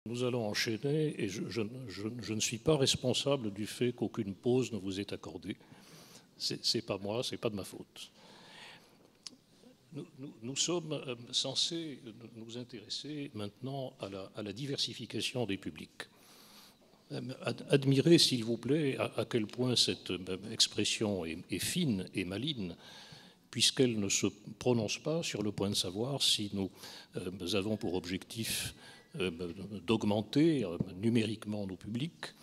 Nous allons enchaîner et je ne suis pas responsable du fait qu'aucune pause ne vous est accordée. C'est pas moi, c'est pas de ma faute. Nous sommes censés nous intéresser maintenant à la diversification des publics. Admirez, s'il vous plaît, à quel point cette expression est fine et maligne, puisqu'elle ne se prononce pas sur le point de savoir si nous avons pour objectif d'augmenter numériquement nos publics,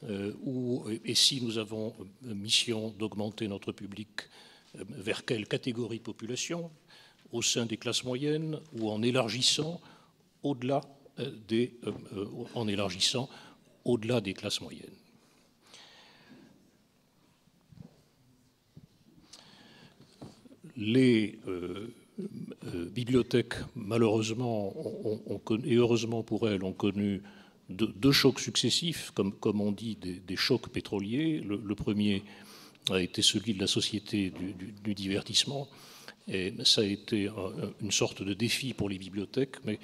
et si nous avons mission d'augmenter notre public vers quelle catégorie de population, au sein des classes moyennes ou en élargissant au-delà des classes moyennes. Les bibliothèques, malheureusement, et heureusement pour elles, ont connu deux chocs successifs, comme on dit, des chocs pétroliers. Le premier a été celui de la société du divertissement, et ça a été une sorte de défi pour les bibliothèques, mais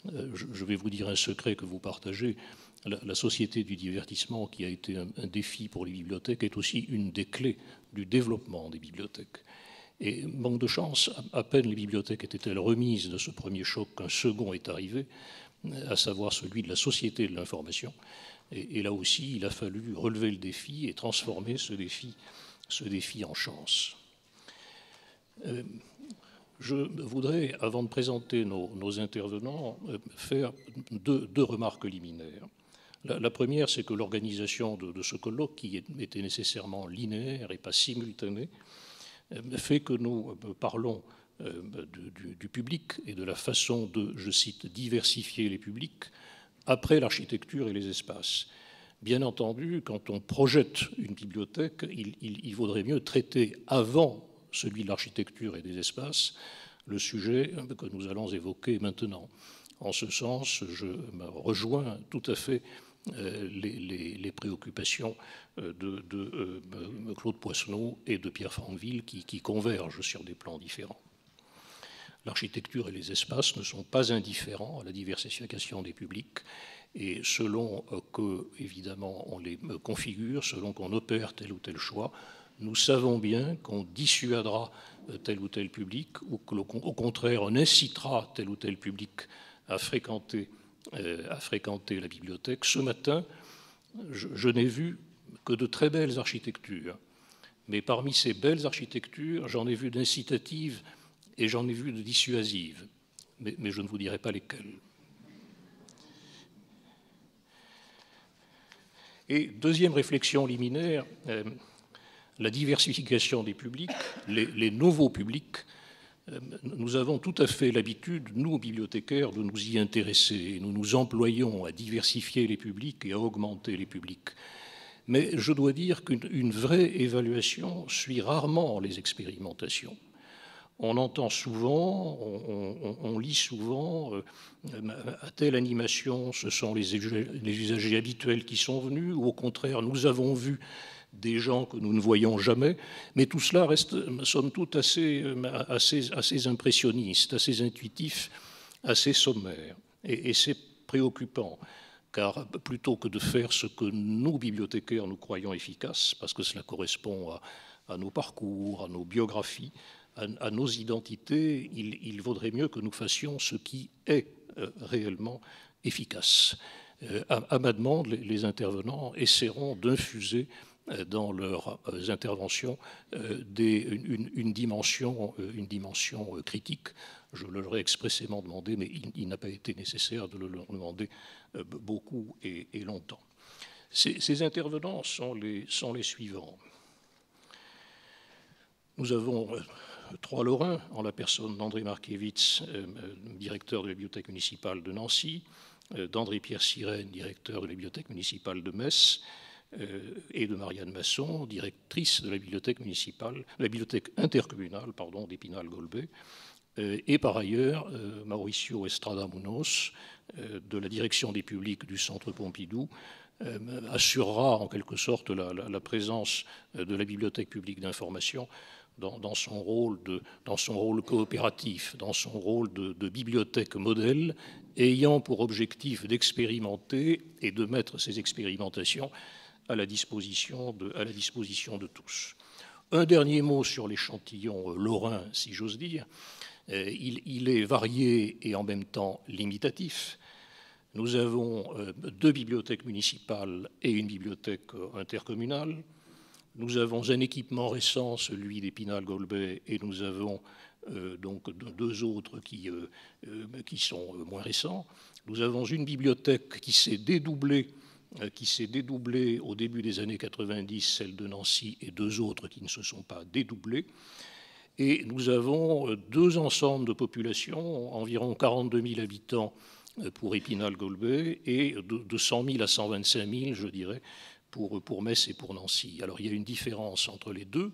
je vais vous dire un secret que vous partagez. La société du divertissement, qui a été un défi pour les bibliothèques, est aussi une des clés du développement des bibliothèques. Et manque de chance, à peine les bibliothèques étaient-elles remises de ce premier choc qu'un second est arrivé, à savoir celui de la société de l'information. Et là aussi, il a fallu relever le défi et transformer ce défi en chance. Je voudrais, avant de présenter nos intervenants, faire deux remarques liminaires. La première, c'est que l'organisation de ce colloque, qui était nécessairement linéaire et pas simultanée, fait que nous parlons du public et de la façon de, je cite, diversifier les publics après l'architecture et les espaces. Bien entendu, quand on projette une bibliothèque, il vaudrait mieux traiter avant celui de l'architecture et des espaces le sujet que nous allons évoquer maintenant. En ce sens, je rejoins tout à fait les préoccupations de Claude Poissonneau et de Pierre Franqueville qui convergent sur des plans différents. L'architecture et les espaces ne sont pas indifférents à la diversification des publics, et selon que, évidemment, on les configure, selon qu'on opère tel ou tel choix, nous savons bien qu'on dissuadera tel ou tel public, ou qu'au contraire, on incitera tel ou tel public à fréquenter la bibliothèque. Ce matin, je n'ai vu que de très belles architectures. Mais parmi ces belles architectures, j'en ai vu d'incitatives et j'en ai vu de dissuasives. Mais je ne vous dirai pas lesquelles. Et deuxième réflexion liminaire, la diversification des publics, les nouveaux publics. Nous avons tout à fait l'habitude, nous, bibliothécaires, de nous y intéresser. Nous nous employons à diversifier les publics et à augmenter les publics. Mais je dois dire qu'une vraie évaluation suit rarement les expérimentations. On entend souvent, on lit souvent, à telle animation, ce sont les usagers habituels qui sont venus, ou au contraire, nous avons vu des gens que nous ne voyons jamais, mais tout cela reste, somme toute, assez impressionniste, assez intuitif, assez sommaire. Et c'est préoccupant, car plutôt que de faire ce que nous, bibliothécaires, nous croyons efficace, parce que cela correspond à nos parcours, à nos biographies, à nos identités, il vaudrait mieux que nous fassions ce qui est réellement efficace. À ma demande, les intervenants essaieront d'infuser dans leurs interventions une dimension critique. Je leur ai expressément demandé, mais il n'a pas été nécessaire de le leur demander beaucoup et longtemps. Ces intervenants sont les suivants. Nous avons trois Lorrains, en la personne d'André Markiewicz, directeur de la bibliothèque municipale de Nancy, d'André-Pierre Sirène, directeur de la bibliothèque municipale de Metz, et de Marianne Masson, directrice de la bibliothèque intercommunale d'Épinal-Golbet, et par ailleurs Mauricio Estrada Munoz, de la direction des publics du Centre Pompidou, assurera en quelque sorte la présence de la Bibliothèque publique d'information dans son rôle coopératif, dans son rôle de bibliothèque modèle, ayant pour objectif d'expérimenter et de mettre ces expérimentations à la disposition de tous. Un dernier mot sur l'échantillon lorrain, si j'ose dire. Il est varié et en même temps limitatif. Nous avons 2 bibliothèques municipales et une bibliothèque intercommunale. Nous avons un équipement récent, celui d'Épinal-Golbet, et nous avons donc 2 autres qui sont moins récents. Nous avons une bibliothèque qui s'est dédoublée au début des années 90, celle de Nancy, et 2 autres qui ne se sont pas dédoublées. Et nous avons 2 ensembles de population, environ 42 000 habitants pour Épinal-Golbet et de 100 000 à 125 000, je dirais, pour Metz et pour Nancy. Alors il y a une différence entre les deux,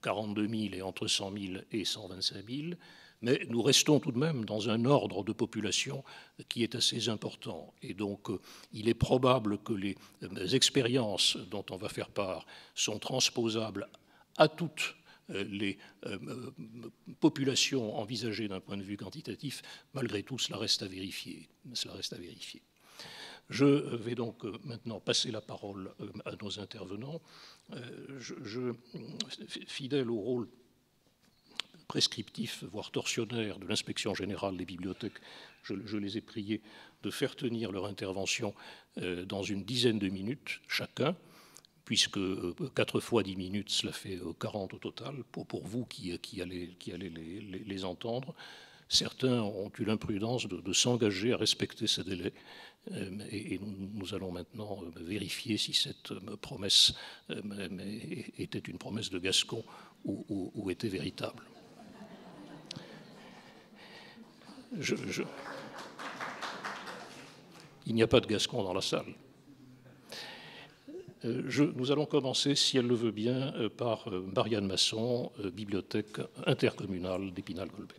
42 000 et entre 100 000 et 125 000, mais nous restons tout de même dans un ordre de population qui est assez important. Et donc il est probable que les expériences dont on va faire part sont transposables à toutes les populations envisagées d'un point de vue quantitatif. Malgré tout, cela reste à vérifier. Je vais donc maintenant passer la parole à nos intervenants. Fidèle au rôle prescriptif, voire tortionnaire de l'inspection générale des bibliothèques, je les ai priés de faire tenir leur intervention dans une dizaine de minutes chacun, puisque 4 fois 10 minutes, cela fait 40 au total, pour vous qui allez les entendre. Certains ont eu l'imprudence de s'engager à respecter ce délai, et nous allons maintenant vérifier si cette promesse était une promesse de Gascon ou était véritable. Il n'y a pas de Gascon dans la salle. Nous allons commencer, si elle le veut bien, par Marianne Masson, bibliothèque intercommunale d'Épinal-Golbet.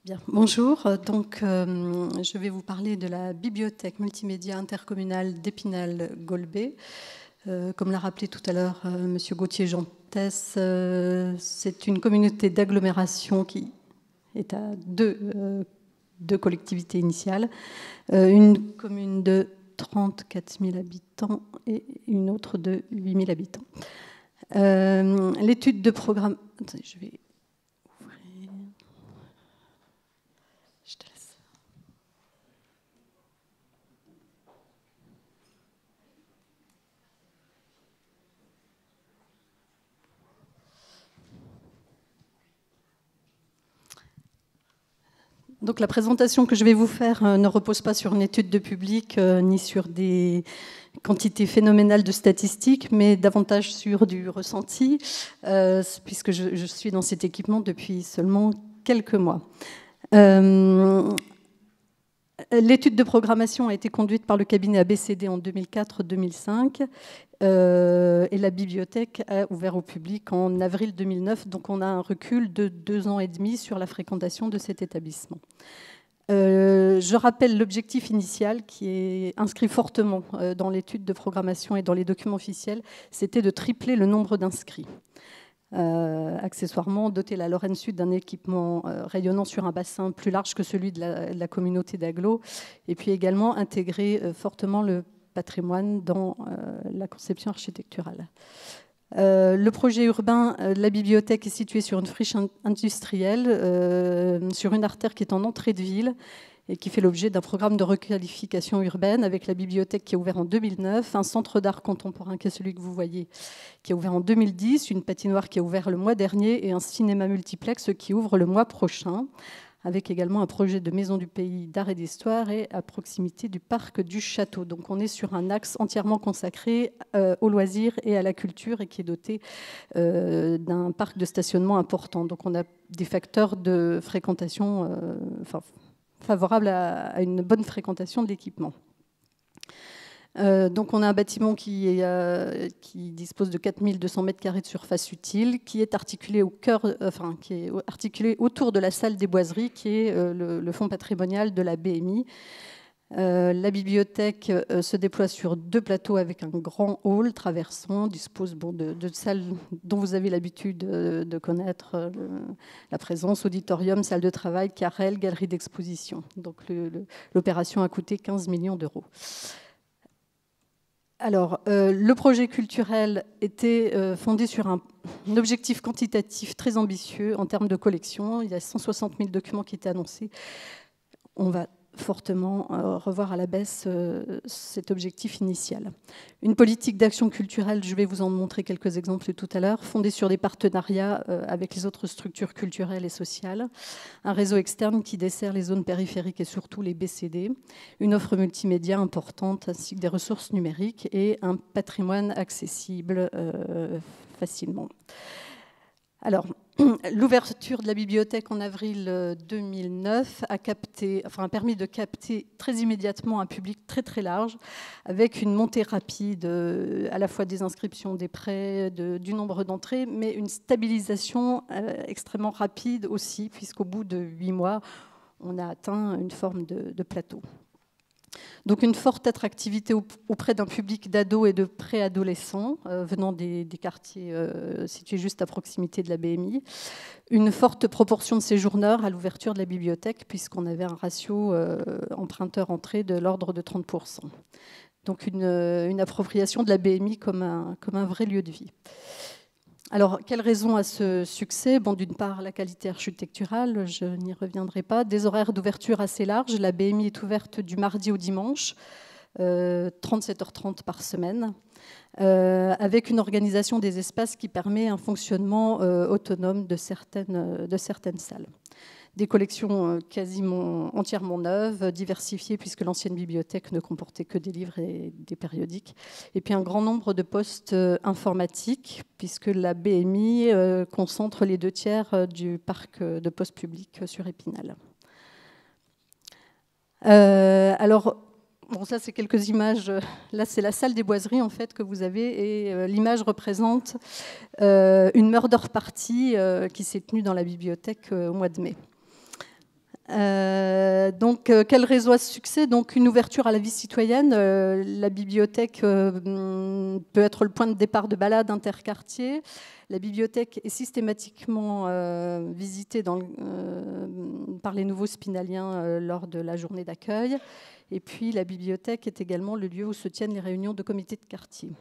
Bien, bonjour. Donc, je vais vous parler de la bibliothèque multimédia intercommunale d'Épinal-Golbet. Comme l'a rappelé tout à l'heure M. Gauthier-Jeantès, c'est une communauté d'agglomération qui est à deux collectivités initiales. Une commune de 34 000 habitants et une autre de 8 000 habitants. L'étude de programme... Attendez, je vais ouvrir... Je te laisse. Donc la présentation que je vais vous faire ne repose pas sur une étude de public ni sur des quantités phénoménales de statistiques, mais davantage sur du ressenti, puisque je suis dans cet équipement depuis seulement quelques mois. L'étude de programmation a été conduite par le cabinet ABCD en 2004-2005 et la bibliothèque a ouvert au public en avril 2009, donc on a un recul de 2 ans et demi sur la fréquentation de cet établissement. Je rappelle l'objectif initial qui est inscrit fortement dans l'étude de programmation et dans les documents officiels, c'était de tripler le nombre d'inscrits. Accessoirement, doter la Lorraine Sud d'un équipement rayonnant sur un bassin plus large que celui de la communauté d'agglo, et puis également intégrer fortement le patrimoine dans la conception architecturale. Le projet urbain de la bibliothèque est situé sur une friche industrielle, sur une artère qui est en entrée de ville, et qui fait l'objet d'un programme de requalification urbaine avec la bibliothèque qui a ouvert en 2009, un centre d'art contemporain qui est celui que vous voyez, qui a ouvert en 2010, une patinoire qui a ouvert le mois dernier et un cinéma multiplex qui ouvre le mois prochain, avec également un projet de maison du pays d'art et d'histoire et à proximité du parc du château. Donc on est sur un axe entièrement consacré aux loisirs et à la culture et qui est doté d'un parc de stationnement important. Donc on a des facteurs de fréquentation, favorables à une bonne fréquentation de l'équipement. Donc on a un bâtiment qui dispose de 4200 m² de surface utile, qui est articulé articulé autour de la salle des Boiseries, qui est le fonds patrimonial de la BMI. La bibliothèque se déploie sur 2 plateaux avec un grand hall traversant, dispose de salles dont vous avez l'habitude de connaître la présence, auditorium, salle de travail, carrel, galerie d'exposition. Donc l'opération a coûté 15 millions d'euros. Alors, le projet culturel était fondé sur un objectif quantitatif très ambitieux en termes de collection. Il y a 160 000 documents qui étaient annoncés. On va fortement revoir à la baisse cet objectif initial. Une politique d'action culturelle, je vais vous en montrer quelques exemples tout à l'heure, fondée sur des partenariats avec les autres structures culturelles et sociales, un réseau externe qui dessert les zones périphériques et surtout les BCD, une offre multimédia importante ainsi que des ressources numériques et un patrimoine accessible facilement. Alors, l'ouverture de la bibliothèque en avril 2009 a permis de capter très immédiatement un public très très large, avec une montée rapide à la fois des inscriptions, des prêts, du nombre d'entrées, mais une stabilisation extrêmement rapide aussi, puisqu'au bout de 8 mois, on a atteint une forme de plateau. Donc une forte attractivité auprès d'un public d'ados et de préadolescents venant des quartiers situés juste à proximité de la BMI. Une forte proportion de séjourneurs à l'ouverture de la bibliothèque, puisqu'on avait un ratio emprunteur-entrée de l'ordre de 30%. Donc une appropriation de la BMI comme un vrai lieu de vie. Alors, quelles raisons à ce succès? Bon, d'une part, la qualité architecturale, je n'y reviendrai pas. Des horaires d'ouverture assez larges. La BMI est ouverte du mardi au dimanche, 37h30 par semaine, avec une organisation des espaces qui permet un fonctionnement autonome de certaines salles. Des collections quasiment entièrement neuves, diversifiées, puisque l'ancienne bibliothèque ne comportait que des livres et des périodiques. Et puis un grand nombre de postes informatiques, puisque la BMI concentre les 2/3 du parc de postes publics sur Épinal. Alors, bon, ça, c'est quelques images. Là, c'est la salle des Boiseries, en fait, que vous avez. Et l'image représente une murder party qui s'est tenue dans la bibliothèque au mois de mai. Donc, quel réseau à succès? Donc, une ouverture à la vie citoyenne. La bibliothèque peut être le point de départ de balades interquartiers. La bibliothèque est systématiquement visitée par les nouveaux spinaliens lors de la journée d'accueil. Et puis, la bibliothèque est également le lieu où se tiennent les réunions de comités de quartier.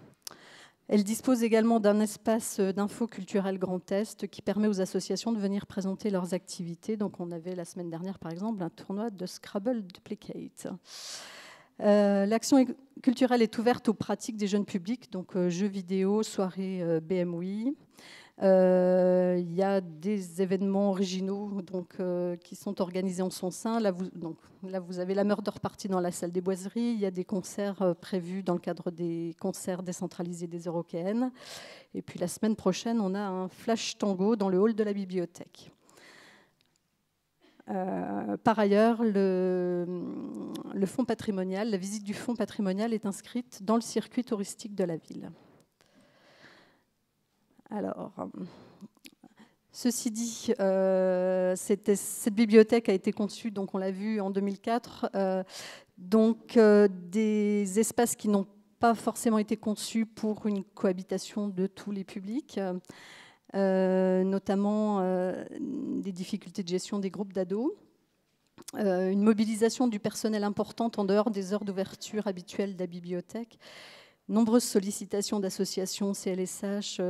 Elle dispose également d'un espace d'info culturel Grand Est qui permet aux associations de venir présenter leurs activités. Donc, on avait la semaine dernière, par exemple, un tournoi de Scrabble Duplicate. L'action culturelle est ouverte aux pratiques des jeunes publics, donc jeux vidéo, soirées BMWI. Il y a des événements originaux qui sont organisés en son sein. Là, vous avez la murder party dans la salle des Boiseries. Il y a des concerts prévus dans le cadre des concerts décentralisés des Européennes. Et puis la semaine prochaine, on a un flash tango dans le hall de la bibliothèque. Par ailleurs, le fonds patrimonial, la visite du fonds patrimonial est inscrite dans le circuit touristique de la ville. Alors, ceci dit, cette bibliothèque a été conçue, donc on l'a vu en 2004, des espaces qui n'ont pas forcément été conçus pour une cohabitation de tous les publics, notamment des difficultés de gestion des groupes d'ados, une mobilisation du personnel importante en dehors des heures d'ouverture habituelles de la bibliothèque, nombreuses sollicitations d'associations CLSH,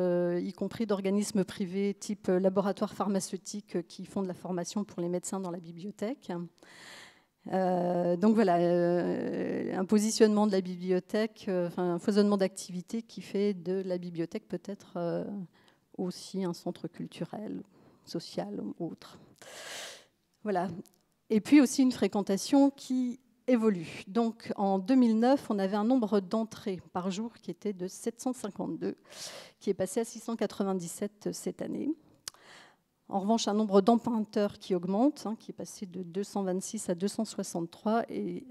y compris d'organismes privés type laboratoires pharmaceutiques qui font de la formation pour les médecins dans la bibliothèque. Donc voilà, un positionnement de la bibliothèque, un foisonnement d'activités qui fait de la bibliothèque peut-être aussi un centre culturel, social ou autre. Voilà. Et puis aussi une fréquentation qui évolue. Donc en 2009, on avait un nombre d'entrées par jour qui était de 752, qui est passé à 697 cette année. En revanche, un nombre d'emprunteurs qui augmente, qui est passé de 226 à 263, et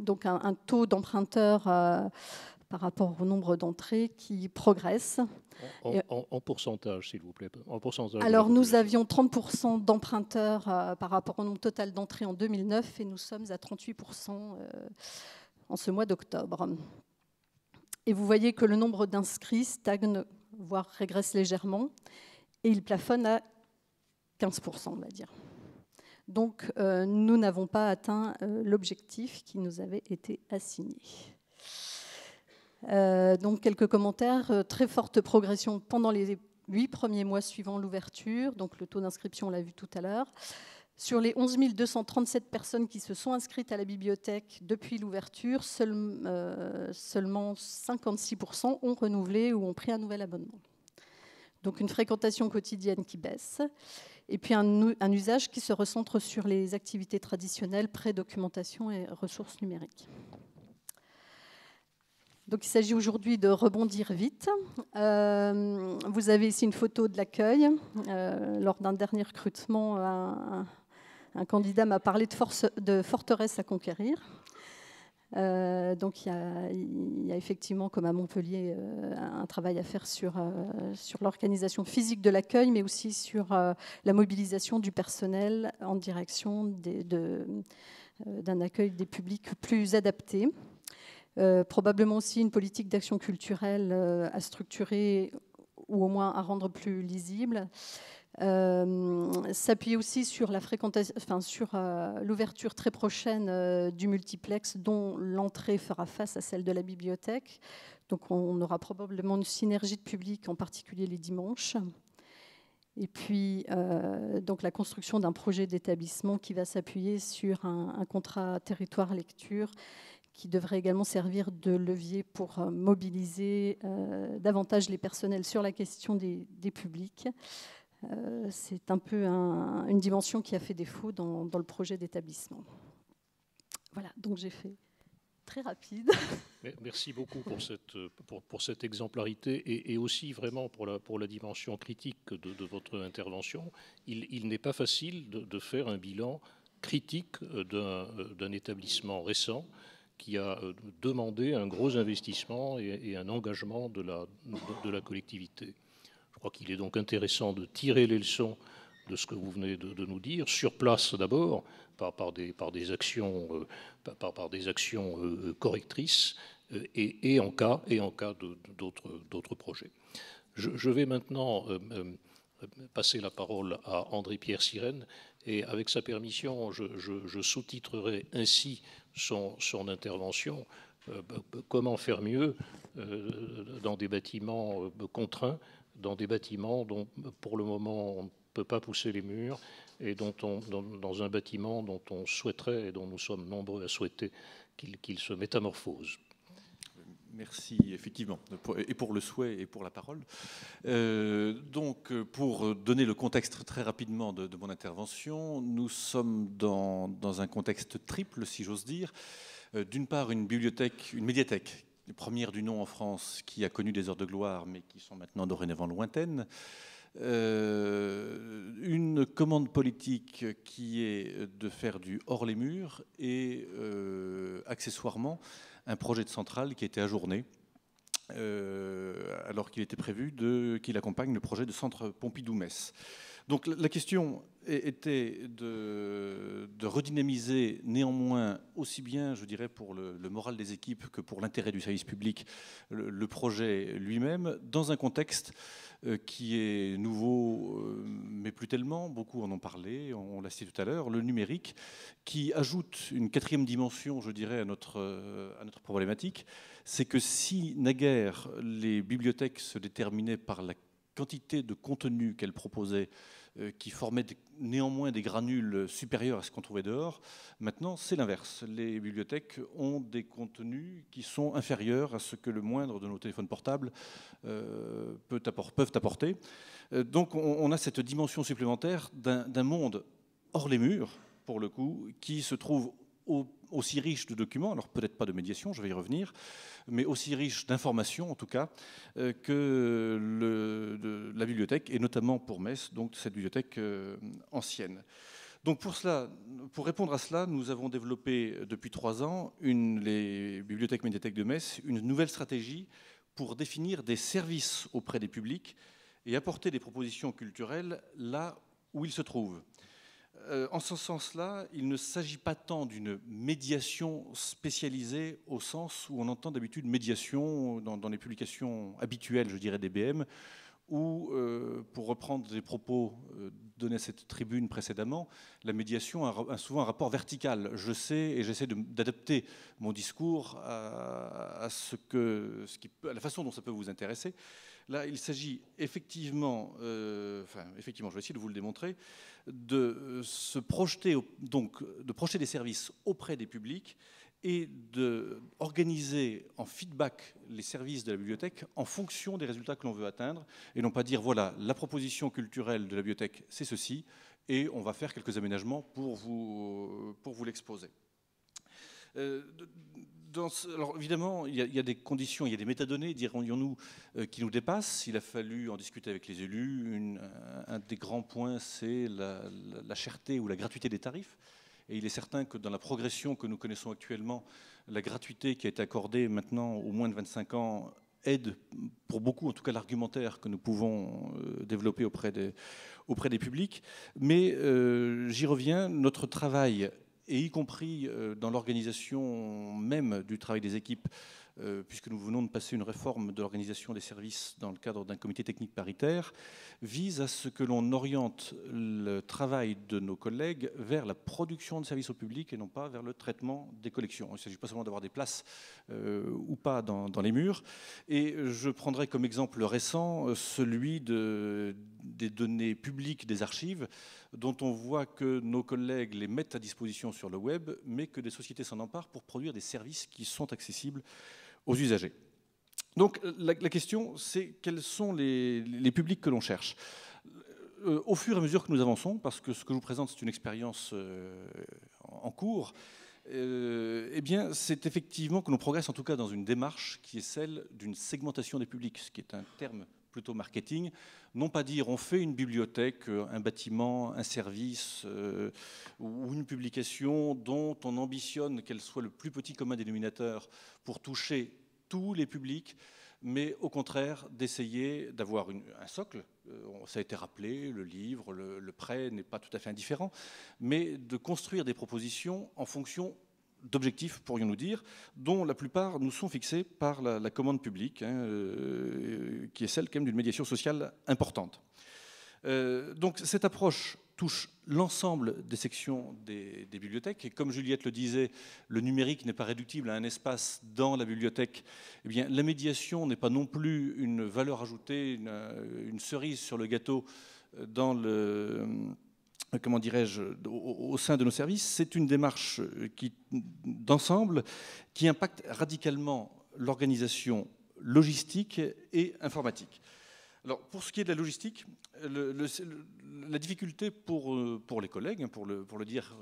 donc un taux d'emprunteurs par rapport au nombre d'entrées qui progresse. En pourcentage, s'il vous plaît. En pourcentage. Alors, nous avions 30% d'emprunteurs par rapport au nombre total d'entrées en 2009 et nous sommes à 38% en ce mois d'octobre. Et vous voyez que le nombre d'inscrits stagne, voire régresse légèrement, et il plafonne à 15%, on va dire. Donc, nous n'avons pas atteint l'objectif qui nous avait été assigné. Donc, quelques commentaires. Très forte progression pendant les 8 premiers mois suivant l'ouverture. Donc, le taux d'inscription, on l'a vu tout à l'heure. Sur les 11 237 personnes qui se sont inscrites à la bibliothèque depuis l'ouverture, seulement 56% ont renouvelé ou ont pris un nouvel abonnement. Donc, une fréquentation quotidienne qui baisse. Et puis, un usage qui se recentre sur les activités traditionnelles, pré-documentation et ressources numériques. Donc, il s'agit aujourd'hui de rebondir vite. Vous avez ici une photo de l'accueil. Lors d'un dernier recrutement, un candidat m'a parlé de forteresse à conquérir. Donc, il y a effectivement, comme à Montpellier, un travail à faire sur l'organisation physique de l'accueil, mais aussi sur la mobilisation du personnel en direction d'un accueil des publics plus adapté. Probablement aussi une politique d'action culturelle à structurer ou au moins à rendre plus lisible. S'appuyer aussi sur la fréquentation, sur l'ouverture très prochaine du multiplex, dont l'entrée fera face à celle de la bibliothèque. Donc, on aura probablement une synergie de public, en particulier les dimanches. Et puis, donc la construction d'un projet d'établissement qui va s'appuyer sur un contrat territoire lecture qui devrait également servir de levier pour mobiliser davantage les personnels sur la question des publics. C'est un peu une dimension qui a fait défaut dans le projet d'établissement. Voilà, donc j'ai fait très rapide. Merci beaucoup pour cette exemplarité et aussi vraiment pour la dimension critique de votre intervention. Il n'est pas facile de faire un bilan critique d'un établissement récent qui a demandé un gros investissement et un engagement de la collectivité. Je crois qu'il est donc intéressant de tirer les leçons de ce que vous venez de nous dire, sur place d'abord, par des actions correctrices et en cas d'autres projets. Je vais maintenant passer la parole à André-Pierre Sirène et avec sa permission, je sous-titrerai ainsi son intervention. Comment faire mieux dans des bâtiments contraints, dans des bâtiments dont pour le moment on ne peut pas pousser les murs et dans un bâtiment dont on souhaiterait et dont nous sommes nombreux à souhaiter qu'il se métamorphose. Merci, effectivement, et pour le souhait et pour la parole. Donc, pour donner le contexte très rapidement de mon intervention, nous sommes dans un contexte triple, si j'ose dire. D'une part, une médiathèque, première du nom en France, qui a connu des heures de gloire, mais qui sont maintenant dorénavant lointaines. Une commande politique qui est de faire du hors les murs et accessoirement un projet de centrale qui a été ajourné alors qu'il était prévu qu'il accompagne le projet de centre Pompidou-Metz. Donc la question était de redynamiser néanmoins, aussi bien, je dirais, pour le moral des équipes que pour l'intérêt du service public, le projet lui-même, dans un contexte qui est nouveau, mais plus tellement, beaucoup en ont parlé, on l'a cité tout à l'heure, le numérique, qui ajoute une quatrième dimension, je dirais, à notre problématique, c'est que si naguère les bibliothèques se déterminaient par la quantité de contenu qu'elles proposaient, qui formaient néanmoins des granules supérieurs à ce qu'on trouvait dehors. Maintenant, c'est l'inverse. Les bibliothèques ont des contenus qui sont inférieurs à ce que le moindre de nos téléphones portables peuvent apporter. Donc, on a cette dimension supplémentaire d'un monde hors les murs, pour le coup, qui se trouve aussi riche de documents, alors peut-être pas de médiation, je vais y revenir, mais aussi riche d'informations en tout cas, que la bibliothèque, et notamment pour Metz, donc cette bibliothèque ancienne. Donc pour répondre à cela, nous avons développé depuis 3 ans, les bibliothèques médiathèques de Metz, une nouvelle stratégie pour définir des services auprès des publics et apporter des propositions culturelles là où ils se trouvent. En ce sens-là, il ne s'agit pas tant d'une médiation spécialisée au sens où on entend d'habitude médiation dans les publications habituelles, je dirais, des BM, ou, pour reprendre les propos donnés à cette tribune précédemment, la médiation a souvent un rapport vertical. Je sais et j'essaie d'adapter mon discours à la façon dont ça peut vous intéresser. Là, il s'agit effectivement, effectivement, je vais essayer de vous le démontrer, de se projeter, donc de projeter des services auprès des publics et d'organiser en feedback les services de la bibliothèque en fonction des résultats que l'on veut atteindre, et non pas dire, voilà, la proposition culturelle de la bibliothèque, c'est ceci, et on va faire quelques aménagements pour vous l'exposer. Alors évidemment, il y a des conditions, il y a des métadonnées, dirons-nous, qui nous dépassent. Il a fallu en discuter avec les élus. Un des grands points, c'est la cherté ou la gratuité des tarifs. Et il est certain que dans la progression que nous connaissons actuellement, la gratuité qui a été accordée maintenant aux moins de 25 ans aide pour beaucoup, en tout cas l'argumentaire que nous pouvons développer auprès des publics. Mais j'y reviens, notre travail, et y compris dans l'organisation même du travail des équipes, puisque nous venons de passer une réforme de l'organisation des services dans le cadre d'un comité technique paritaire, vise à ce que l'on oriente le travail de nos collègues vers la production de services au public et non pas vers le traitement des collections. Il ne s'agit pas seulement d'avoir des places ou pas dans les murs. Et je prendrai comme exemple récent celui des données publiques des archives, dont on voit que nos collègues les mettent à disposition sur le web, mais que des sociétés s'en emparent pour produire des services qui sont accessibles aux usagers. Donc la question, c'est quels sont les publics que l'on cherche. Au fur et à mesure que nous avançons, parce que ce que je vous présente, c'est une expérience en cours, eh bien, c'est effectivement que l'on progresse en tout cas dans une démarche qui est celle d'une segmentation des publics, ce qui est un terme plutôt marketing, non pas dire on fait une bibliothèque, un bâtiment, un service ou une publication dont on ambitionne qu'elle soit le plus petit commun dénominateur pour toucher tous les publics, mais au contraire d'essayer d'avoir un socle. Ça a été rappelé, le livre, le prêt n'est pas tout à fait indifférent, mais de construire des propositions en fonction d'objectifs, pourrions-nous dire, dont la plupart nous sont fixés par la commande publique, qui est celle quand même d'une médiation sociale importante. Donc cette approche touche l'ensemble des sections des bibliothèques, et comme Juliette le disait, le numérique n'est pas réductible à un espace dans la bibliothèque. Eh bien, la médiation n'est pas non plus une valeur ajoutée, une cerise sur le gâteau dans comment dirais-je, au sein de nos services. C'est une démarche d'ensemble qui impacte radicalement l'organisation logistique et informatique. Alors, pour ce qui est de la logistique, la difficulté pour les collègues, pour le dire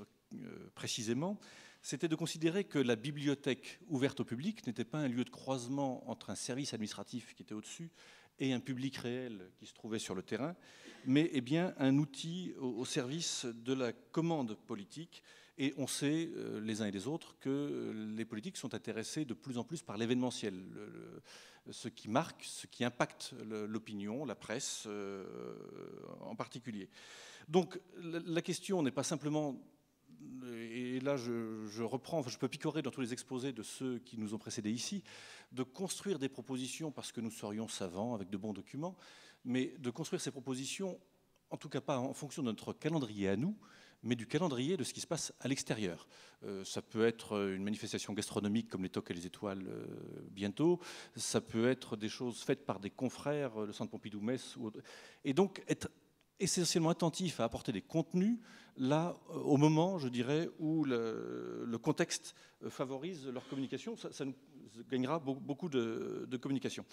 précisément, c'était de considérer que la bibliothèque ouverte au public n'était pas un lieu de croisement entre un service administratif qui était au-dessus et un public réel qui se trouvait sur le terrain, mais bien un outil au service de la commande politique. Et on sait, les uns et les autres, que les politiques sont intéressés de plus en plus par l'événementiel, ce qui marque, ce qui impacte l'opinion, la presse en particulier. Donc la question n'est pas simplement, et là je reprends, je peux picorer dans tous les exposés de ceux qui nous ont précédés ici, de construire des propositions parce que nous serions savants avec de bons documents, mais de construire ces propositions, en tout cas pas en fonction de notre calendrier à nous, mais du calendrier de ce qui se passe à l'extérieur. Ça peut être une manifestation gastronomique comme les Tocs et les Étoiles bientôt, ça peut être des choses faites par des confrères, le Centre Pompidou-Metz, et donc être essentiellement attentif à apporter des contenus là, au moment, je dirais, où le contexte favorise leur communication. Ça nous gagnera beaucoup de communication.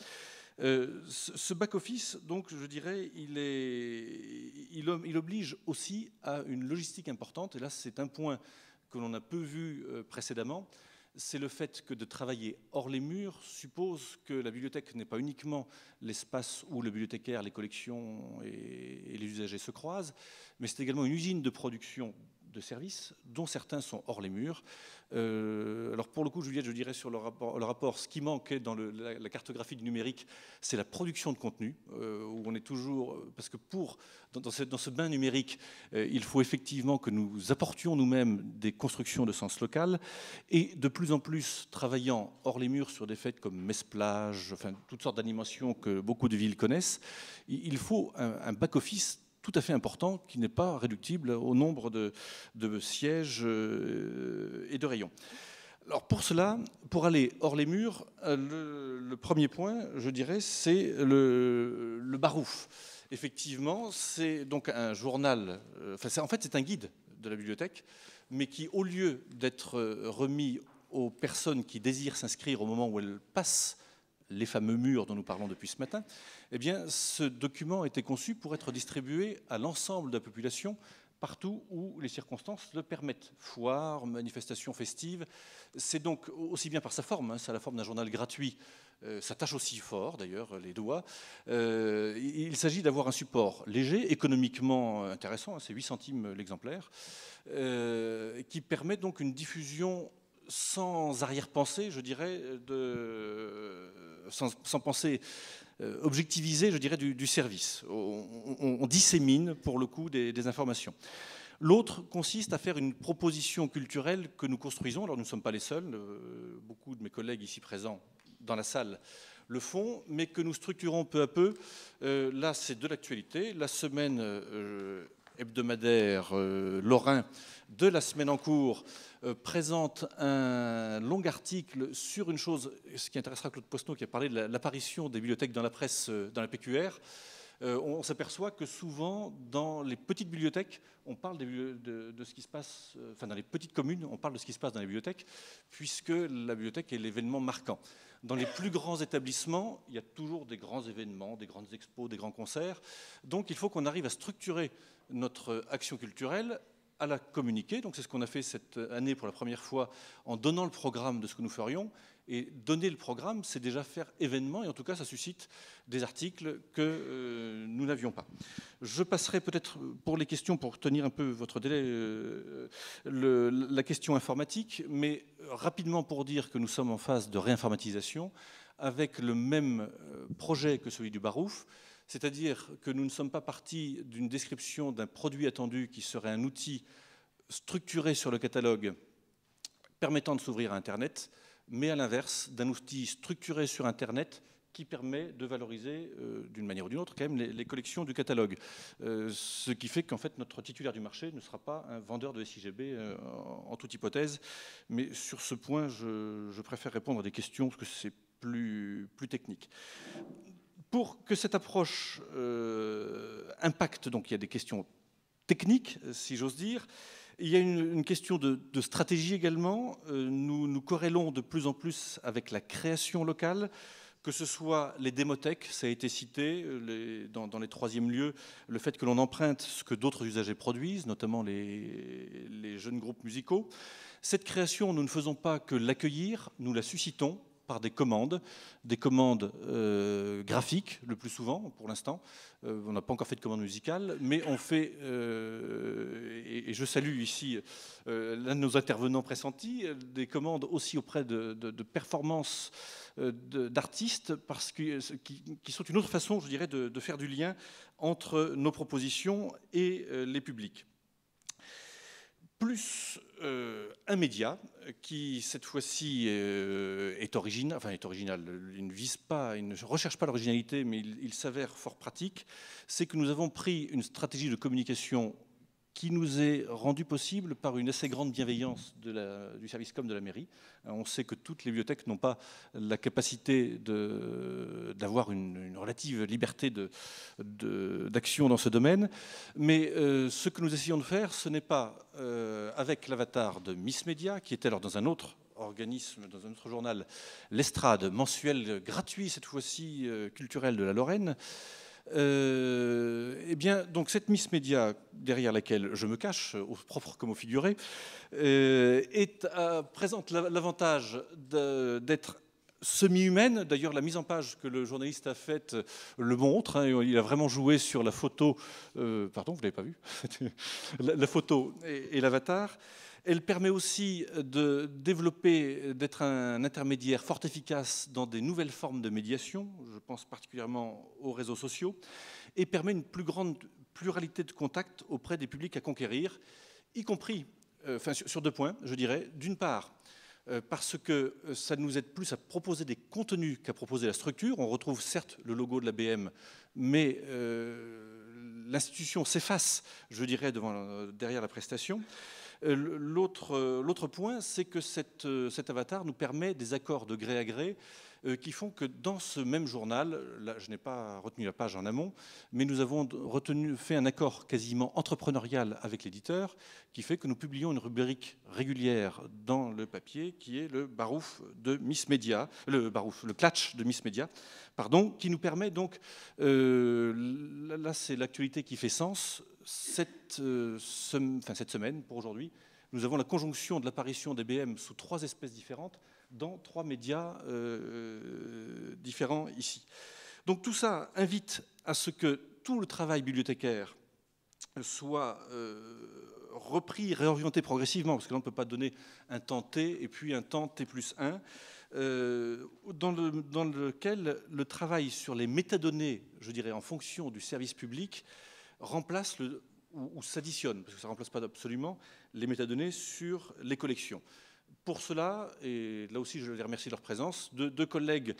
Ce back-office, donc, je dirais, il oblige aussi à une logistique importante. Et là, c'est un point que l'on a peu vu précédemment. c'est le fait que de travailler hors les murs suppose que la bibliothèque n'est pas uniquement l'espace où le bibliothécaire, les collections et les usagers se croisent, mais c'est également une usine de production de services, dont certains sont hors les murs. Alors pour le coup, Juliette, je dirais sur le rapport, ce qui manquait dans la cartographie du numérique, c'est la production de contenu, où on est toujours... Parce que dans ce bain numérique, il faut effectivement que nous apportions nous-mêmes des constructions de sens local, et de plus en plus, travaillant hors les murs sur des faits comme Metz-Plage, enfin toutes sortes d'animations que beaucoup de villes connaissent, il faut un back-office tout à fait important, qui n'est pas réductible au nombre de sièges et de rayons. Alors pour cela, pour aller hors les murs, le premier point, je dirais, c'est le Barouf. Effectivement, c'est donc un journal, en fait c'est un guide de la bibliothèque, mais qui, au lieu d'être remis aux personnes qui désirent s'inscrire au moment où elles passent les fameux murs dont nous parlons depuis ce matin, eh bien, ce document a été conçu pour être distribué à l'ensemble de la population partout où les circonstances le permettent. Foires, manifestations festives. C'est donc aussi bien par sa forme, c'est la forme d'un journal gratuit, ça tâche aussi fort d'ailleurs, les doigts. Il s'agit d'avoir un support léger, économiquement intéressant, c'est 8 centimes l'exemplaire, qui permet donc une diffusion sans arrière-pensée, je dirais, sans pensée objectivisée, je dirais, du service. On dissémine, pour le coup, des informations. L'autre consiste à faire une proposition culturelle que nous construisons. Alors, nous ne sommes pas les seuls. Beaucoup de mes collègues ici présents dans la salle le font, mais que nous structurons peu à peu. Là, c'est de l'actualité. La semaine hebdomadaire lorrain de la semaine en cours présente un long article sur une chose, ce qui intéressera Claude Posneau, qui a parlé de l'apparition des bibliothèques dans la presse, dans la PQR. On s'aperçoit que souvent, dans les petites bibliothèques, on parle de ce qui se passe, enfin dans les petites communes, on parle de ce qui se passe dans les bibliothèques, puisque la bibliothèque est l'événement marquant. Dans les plus grands établissements, il y a toujours des grands événements, des grandes expos, des grands concerts. Donc il faut qu'on arrive à structurer notre action culturelle, à la communiquer. Donc c'est ce qu'on a fait cette année pour la première fois en donnant le programme de ce que nous ferions. Et donner le programme, c'est déjà faire événement, et en tout cas, ça suscite des articles que nous n'avions pas. Je passerai peut-être, pour les questions, pour tenir un peu votre délai, la question informatique, mais rapidement pour dire que nous sommes en phase de réinformatisation, avec le même projet que celui du Barouf, c'est-à-dire que nous ne sommes pas partis d'une description d'un produit attendu qui serait un outil structuré sur le catalogue permettant de s'ouvrir à Internet, mais à l'inverse d'un outil structuré sur Internet qui permet de valoriser d'une manière ou d'une autre quand même les collections du catalogue. Ce qui fait qu'en fait notre titulaire du marché ne sera pas un vendeur de SIGB en toute hypothèse, mais sur ce point je préfère répondre à des questions parce que c'est plus technique. Pour que cette approche impacte, donc il y a des questions techniques, si j'ose dire. Il y a une question de stratégie également. Nous corrélons de plus en plus avec la création locale, que ce soit les démothèques, ça a été cité, dans les troisièmes lieux, le fait que l'on emprunte ce que d'autres usagers produisent, notamment les jeunes groupes musicaux. Cette création, nous ne faisons pas que l'accueillir, nous la suscitons par des commandes graphiques le plus souvent pour l'instant. On n'a pas encore fait de commande musicale, mais on fait, et je salue ici l'un de nos intervenants pressentis, des commandes aussi auprès de performances d'artistes, parce que, qui sont une autre façon, je dirais, de faire du lien entre nos propositions et les publics. Plus un média qui, cette fois-ci, est original, il ne vise pas, il ne recherche pas l'originalité, mais il s'avère fort pratique, c'est que nous avons pris une stratégie de communication qui nous est rendue possible par une assez grande bienveillance du service com de la mairie. On sait que toutes les bibliothèques n'ont pas la capacité d'avoir une relative liberté d'action dans ce domaine. Mais ce que nous essayons de faire, ce n'est pas avec l'avatar de Miss Média, qui était alors dans un autre organisme, dans un autre journal, l'Estrade, mensuel gratuit, cette fois-ci culturel de la Lorraine, Eh bien, donc cette Miss Média, derrière laquelle je me cache, au propre comme au figuré, présente l'avantage d'être semi-humaine. D'ailleurs, la mise en page que le journaliste a faite le montre. Hein, il a vraiment joué sur la photo. Pardon, vous ne l'avez pas vu la photo et l'avatar. Elle permet aussi de développer, d'être un intermédiaire fort efficace dans des nouvelles formes de médiation, je pense particulièrement aux réseaux sociaux, et permet une plus grande pluralité de contacts auprès des publics à conquérir, y compris, sur 2 points, je dirais. D'une part, parce que ça nous aide plus à proposer des contenus qu'à proposer la structure. On retrouve certes le logo de la BM, mais l'institution s'efface, je dirais, derrière la prestation. L'autre point, c'est que cet avatar nous permet des accords de gré à gré qui font que dans ce même journal, là, je n'ai pas retenu la page en amont, mais nous avons fait un accord quasiment entrepreneurial avec l'éditeur qui fait que nous publions une rubrique régulière dans le papier qui est le barouf de Miss Média, le clatch de Miss Média, pardon, qui nous permet donc, là c'est l'actualité qui fait sens, cette semaine, pour aujourd'hui, nous avons la conjonction de l'apparition des BM sous 3 espèces différentes dans 3 médias différents ici. Donc tout ça invite à ce que tout le travail bibliothécaire soit repris, réorienté progressivement, parce que là on ne peut pas donner un temps T et puis un temps T+1, dans lequel le travail sur les métadonnées, je dirais en fonction du service public, remplace ou s'additionne, parce que ça ne remplace pas absolument les métadonnées sur les collections. Pour cela, et là aussi je les remercie de leur présence, deux collègues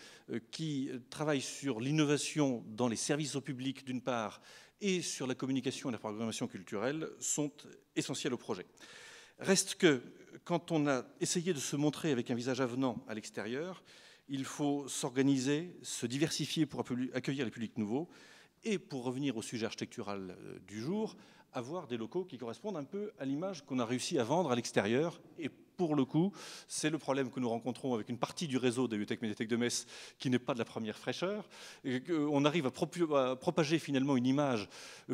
qui travaillent sur l'innovation dans les services au public d'une part et sur la communication et la programmation culturelle sont essentiels au projet. Reste que quand on a essayé de se montrer avec un visage avenant à l'extérieur, il faut s'organiser, se diversifier pour accueillir les publics nouveaux et pour revenir au sujet architectural du jour, avoir des locaux qui correspondent un peu à l'image qu'on a réussi à vendre à l'extérieur. Et pour le coup, c'est le problème que nous rencontrons avec une partie du réseau des bibliothèques médiathèques de Metz qui n'est pas de la première fraîcheur. Et on arrive à propager finalement une image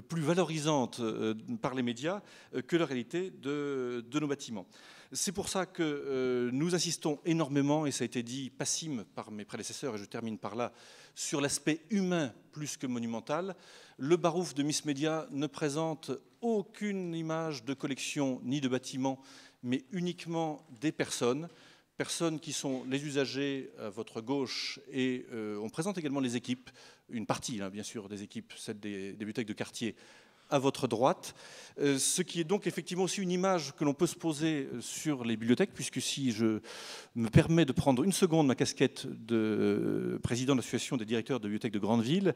plus valorisante par les médias que la réalité de nos bâtiments. C'est pour ça que nous insistons énormément, et ça a été dit passime par mes prédécesseurs, et je termine par là, sur l'aspect humain plus que monumental. Le barouf de Miss Média ne présente aucune image de collection ni de bâtiment, mais uniquement des personnes qui sont les usagers à votre gauche, et on présente également les équipes, une partie bien sûr des équipes, celle des bibliothèques de quartier, à votre droite, ce qui est donc effectivement aussi une image que l'on peut se poser sur les bibliothèques, puisque si je me permets de prendre une seconde ma casquette de président de l'association des directeurs de bibliothèques de grandes villes,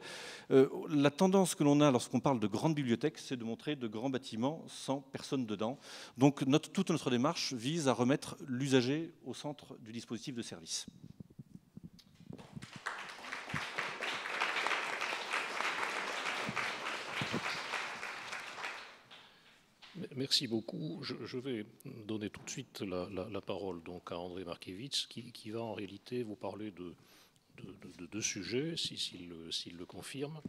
la tendance que l'on a lorsqu'on parle de grandes bibliothèques, c'est de montrer de grands bâtiments sans personne dedans. Donc toute notre démarche vise à remettre l'usager au centre du dispositif de service. Merci beaucoup. Je vais donner tout de suite la parole donc à André Markiewicz qui va en réalité vous parler de 2 sujets, s'il le confirme.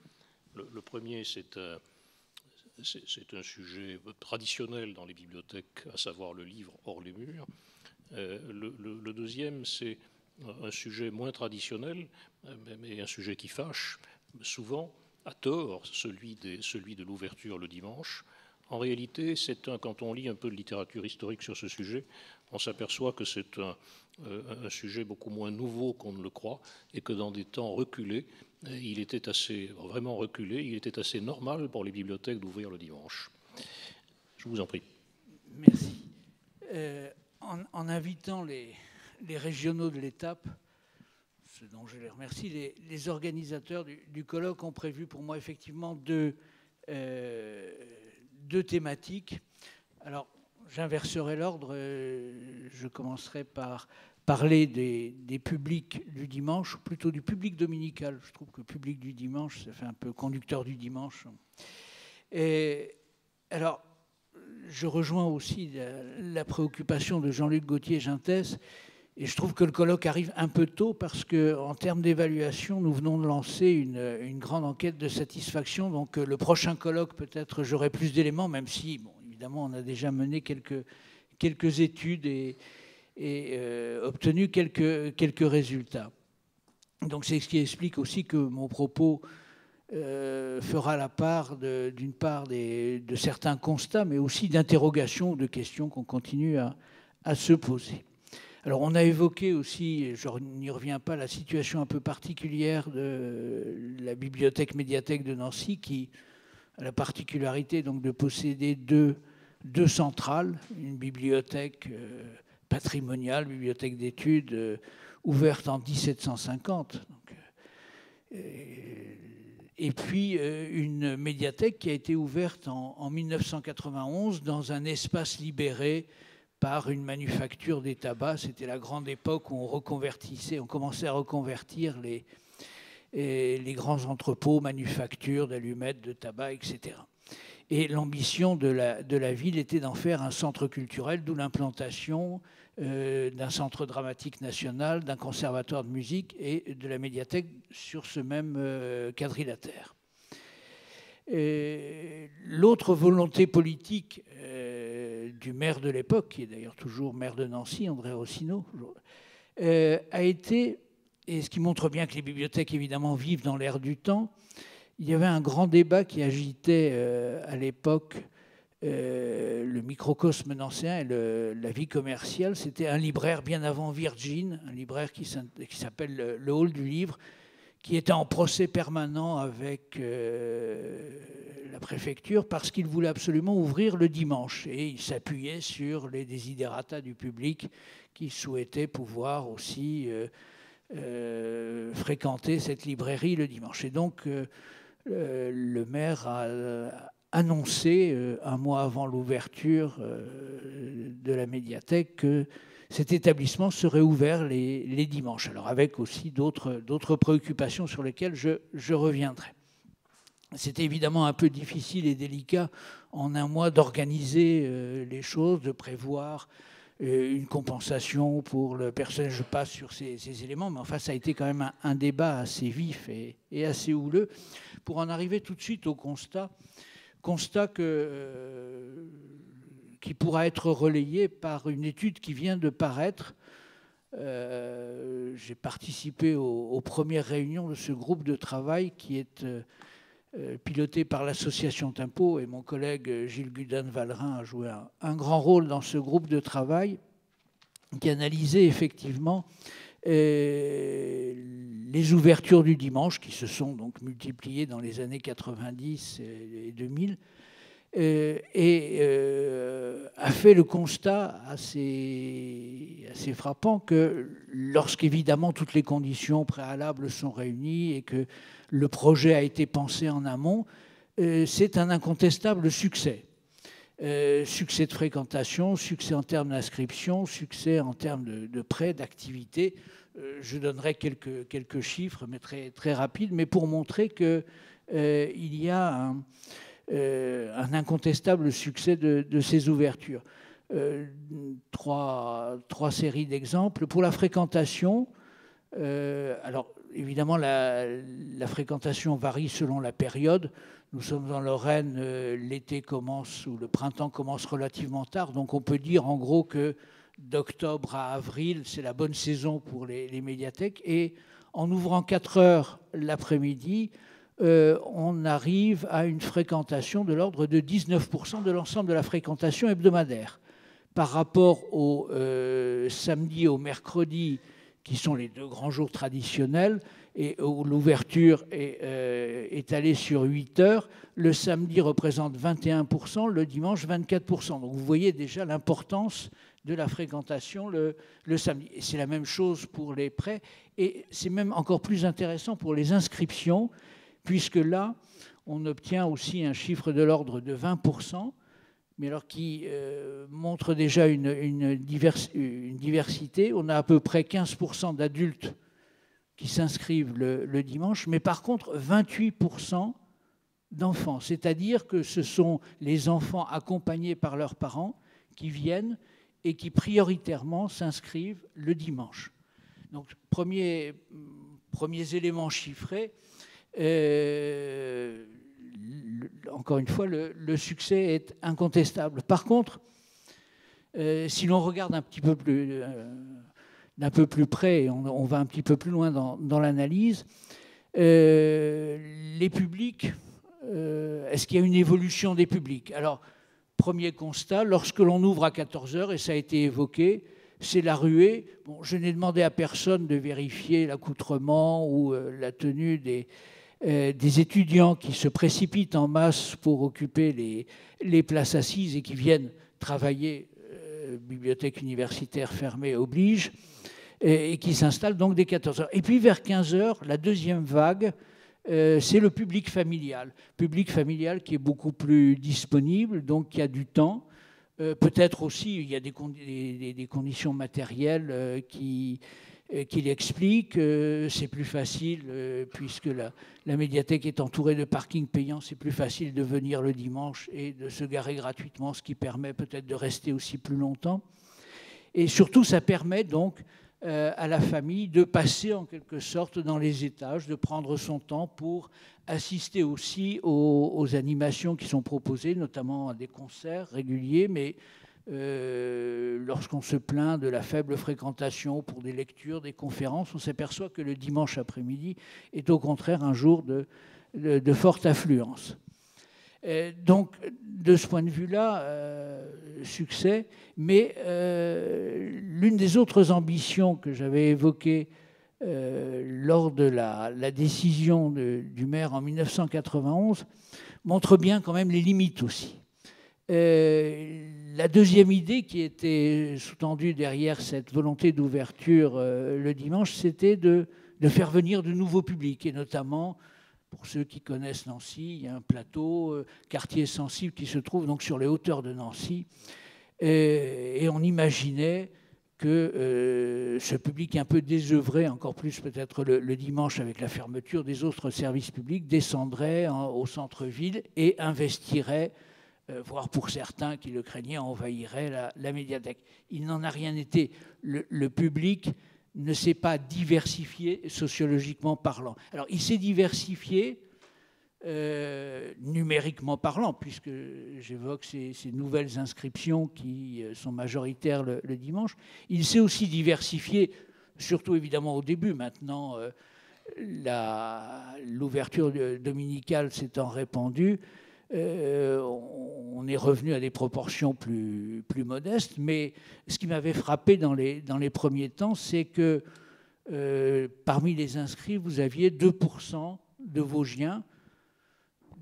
Le premier, c'est un sujet traditionnel dans les bibliothèques, à savoir le livre hors les murs. Le deuxième, c'est un sujet moins traditionnel, mais un sujet qui fâche, souvent à tort, celui de l'ouverture le dimanche. En réalité, quand on lit un peu de littérature historique sur ce sujet, on s'aperçoit que c'est un sujet beaucoup moins nouveau qu'on ne le croit, et que dans des temps reculés, il était assez normal pour les bibliothèques d'ouvrir le dimanche. Je vous en prie. Merci. En invitant les régionaux de l'étape, ce dont je les remercie, les organisateurs du colloque ont prévu pour moi effectivement deux thématiques. Alors, j'inverserai l'ordre. Je commencerai par parler des publics du dimanche, ou plutôt du public dominical. Je trouve que le public du dimanche, ça fait un peu conducteur du dimanche. Et alors, je rejoins aussi la préoccupation de Jean-Luc Gauthier-Gintès. Et je trouve que le colloque arrive un peu tôt parce qu'en termes d'évaluation, nous venons de lancer une grande enquête de satisfaction. Donc le prochain colloque, peut-être j'aurai plus d'éléments, même si, bon, évidemment, on a déjà mené quelques études et obtenu quelques résultats. Donc c'est ce qui explique aussi que mon propos fera la part, d'une part, de certains constats, mais aussi d'interrogations, de questions qu'on continue à se poser. Alors on a évoqué aussi, je n'y reviens pas, la situation un peu particulière de la bibliothèque médiathèque de Nancy, qui a la particularité donc de posséder deux centrales, une bibliothèque patrimoniale, bibliothèque d'études, ouverte en 1750, donc, et puis une médiathèque qui a été ouverte en 1991 dans un espace libéré par une manufacture des tabacs. C'était la grande époque où on commençait à reconvertir les grands entrepôts, manufactures d'allumettes, de tabac, etc. Et l'ambition de la ville était d'en faire un centre culturel, d'où l'implantation d'un centre dramatique national, d'un conservatoire de musique et de la médiathèque sur ce même quadrilatère. L'autre volonté politique du maire de l'époque, qui est d'ailleurs toujours maire de Nancy, André Rossineau, a été, et ce qui montre bien que les bibliothèques évidemment vivent dans l'air du temps, il y avait un grand débat qui agitait à l'époque le microcosme nancéen et la vie commerciale. C'était un libraire bien avant Virgin, un libraire qui s'appelle le Hall du Livre, qui était en procès permanent avec la préfecture parce qu'il voulait absolument ouvrir le dimanche. Et il s'appuyait sur les desiderata du public qui souhaitait pouvoir aussi fréquenter cette librairie le dimanche. Et donc, le maire a annoncé, un mois avant l'ouverture de la médiathèque, que cet établissement serait ouvert les dimanches. Alors avec aussi d'autres préoccupations sur lesquelles je reviendrai. C'était évidemment un peu difficile et délicat en un mois d'organiser les choses, de prévoir une compensation pour le personnel. Je passe sur ces éléments, mais enfin ça a été quand même un débat assez vif et assez houleux pour en arriver tout de suite au constat qui pourra être relayé par une étude qui vient de paraître. J'ai participé aux premières réunions de ce groupe de travail qui est piloté par l'association Tempo, et mon collègue Gilles Gudin-Vallerin a joué un grand rôle dans ce groupe de travail qui analysait effectivement les ouvertures du dimanche qui se sont donc multipliées dans les années 90 et 2000 et a fait le constat assez frappant que lorsqu'évidemment toutes les conditions préalables sont réunies et que le projet a été pensé en amont, c'est un incontestable succès. Succès de fréquentation, succès en termes d'inscription, succès en termes de prêts, d'activité. Je donnerai quelques chiffres, mais très rapides, mais pour montrer qu'il y a un incontestable succès de ces ouvertures. Trois séries d'exemples. Pour la fréquentation, alors évidemment la fréquentation varie selon la période. Nous sommes en Lorraine, l'été commence ou le printemps commence relativement tard, donc on peut dire en gros que d'octobre à avril, c'est la bonne saison pour les médiathèques. Et en ouvrant 4 heures l'après-midi, on arrive à une fréquentation de l'ordre de 19% de l'ensemble de la fréquentation hebdomadaire. Par rapport au samedi et au mercredi, qui sont les 2 grands jours traditionnels, et où l'ouverture est étalée sur 8 heures, le samedi représente 21%, le dimanche 24%. Donc vous voyez déjà l'importance de la fréquentation le samedi. Et c'est la même chose pour les prêts, et c'est même encore plus intéressant pour les inscriptions, puisque là, on obtient aussi un chiffre de l'ordre de 20%, mais alors qui montre déjà une diversité. On a à peu près 15% d'adultes qui s'inscrivent le dimanche, mais par contre 28% d'enfants. C'est-à-dire que ce sont les enfants accompagnés par leurs parents qui viennent et qui prioritairement s'inscrivent le dimanche. Donc, premiers éléments chiffrés, encore une fois, le succès est incontestable. Par contre, si l'on regarde un petit peu plus, d'un peu plus près, et on va un petit peu plus loin dans l'analyse, les publics, est-ce qu'il y a une évolution des publics? Alors, premier constat, lorsque l'on ouvre à 14h, et ça a été évoqué, c'est la ruée. Bon, je n'ai demandé à personne de vérifier l'accoutrement ou la tenue des étudiants qui se précipitent en masse pour occuper les places assises et qui viennent travailler, bibliothèque universitaire fermée oblige, et qui s'installent donc dès 14h. Et puis vers 15h, la deuxième vague, c'est le public familial. Public familial qui est beaucoup plus disponible, donc qui a du temps. Peut-être aussi, il y a des conditions matérielles qui l'expliquent. C'est plus facile, puisque la médiathèque est entourée de parkings payants, c'est plus facile de venir le dimanche et de se garer gratuitement, ce qui permet peut-être de rester aussi plus longtemps. Et surtout, ça permet donc à la famille de passer en quelque sorte dans les étages, de prendre son temps pour assister aussi aux animations qui sont proposées, notamment à des concerts réguliers, mais lorsqu'on se plaint de la faible fréquentation pour des lectures, des conférences, on s'aperçoit que le dimanche après-midi est au contraire un jour de forte affluence. Donc, de ce point de vue-là, succès. Mais l'une des autres ambitions que j'avais évoquées lors de la décision du maire en 1991 montre bien quand même les limites aussi. La deuxième idée qui était sous-tendue derrière cette volonté d'ouverture le dimanche, c'était de faire venir de nouveaux publics, et notamment, pour ceux qui connaissent Nancy, il y a un plateau, quartier sensible, qui se trouve donc sur les hauteurs de Nancy. Et on imaginait que ce public un peu désœuvré, encore plus peut-être le dimanche avec la fermeture des autres services publics, descendrait au centre-ville et investirait, voire pour certains qui le craignaient, envahirait la médiathèque. Il n'en a rien été. Le public ne s'est pas diversifié sociologiquement parlant. Alors, il s'est diversifié numériquement parlant, puisque j'évoque ces nouvelles inscriptions qui sont majoritaires le dimanche. Il s'est aussi diversifié, surtout évidemment au début. Maintenant, l'ouverture dominicale s'étant répandue, on est revenu à des proportions plus modestes, mais ce qui m'avait frappé dans les premiers temps, c'est que parmi les inscrits, vous aviez 2% de Vosgiens,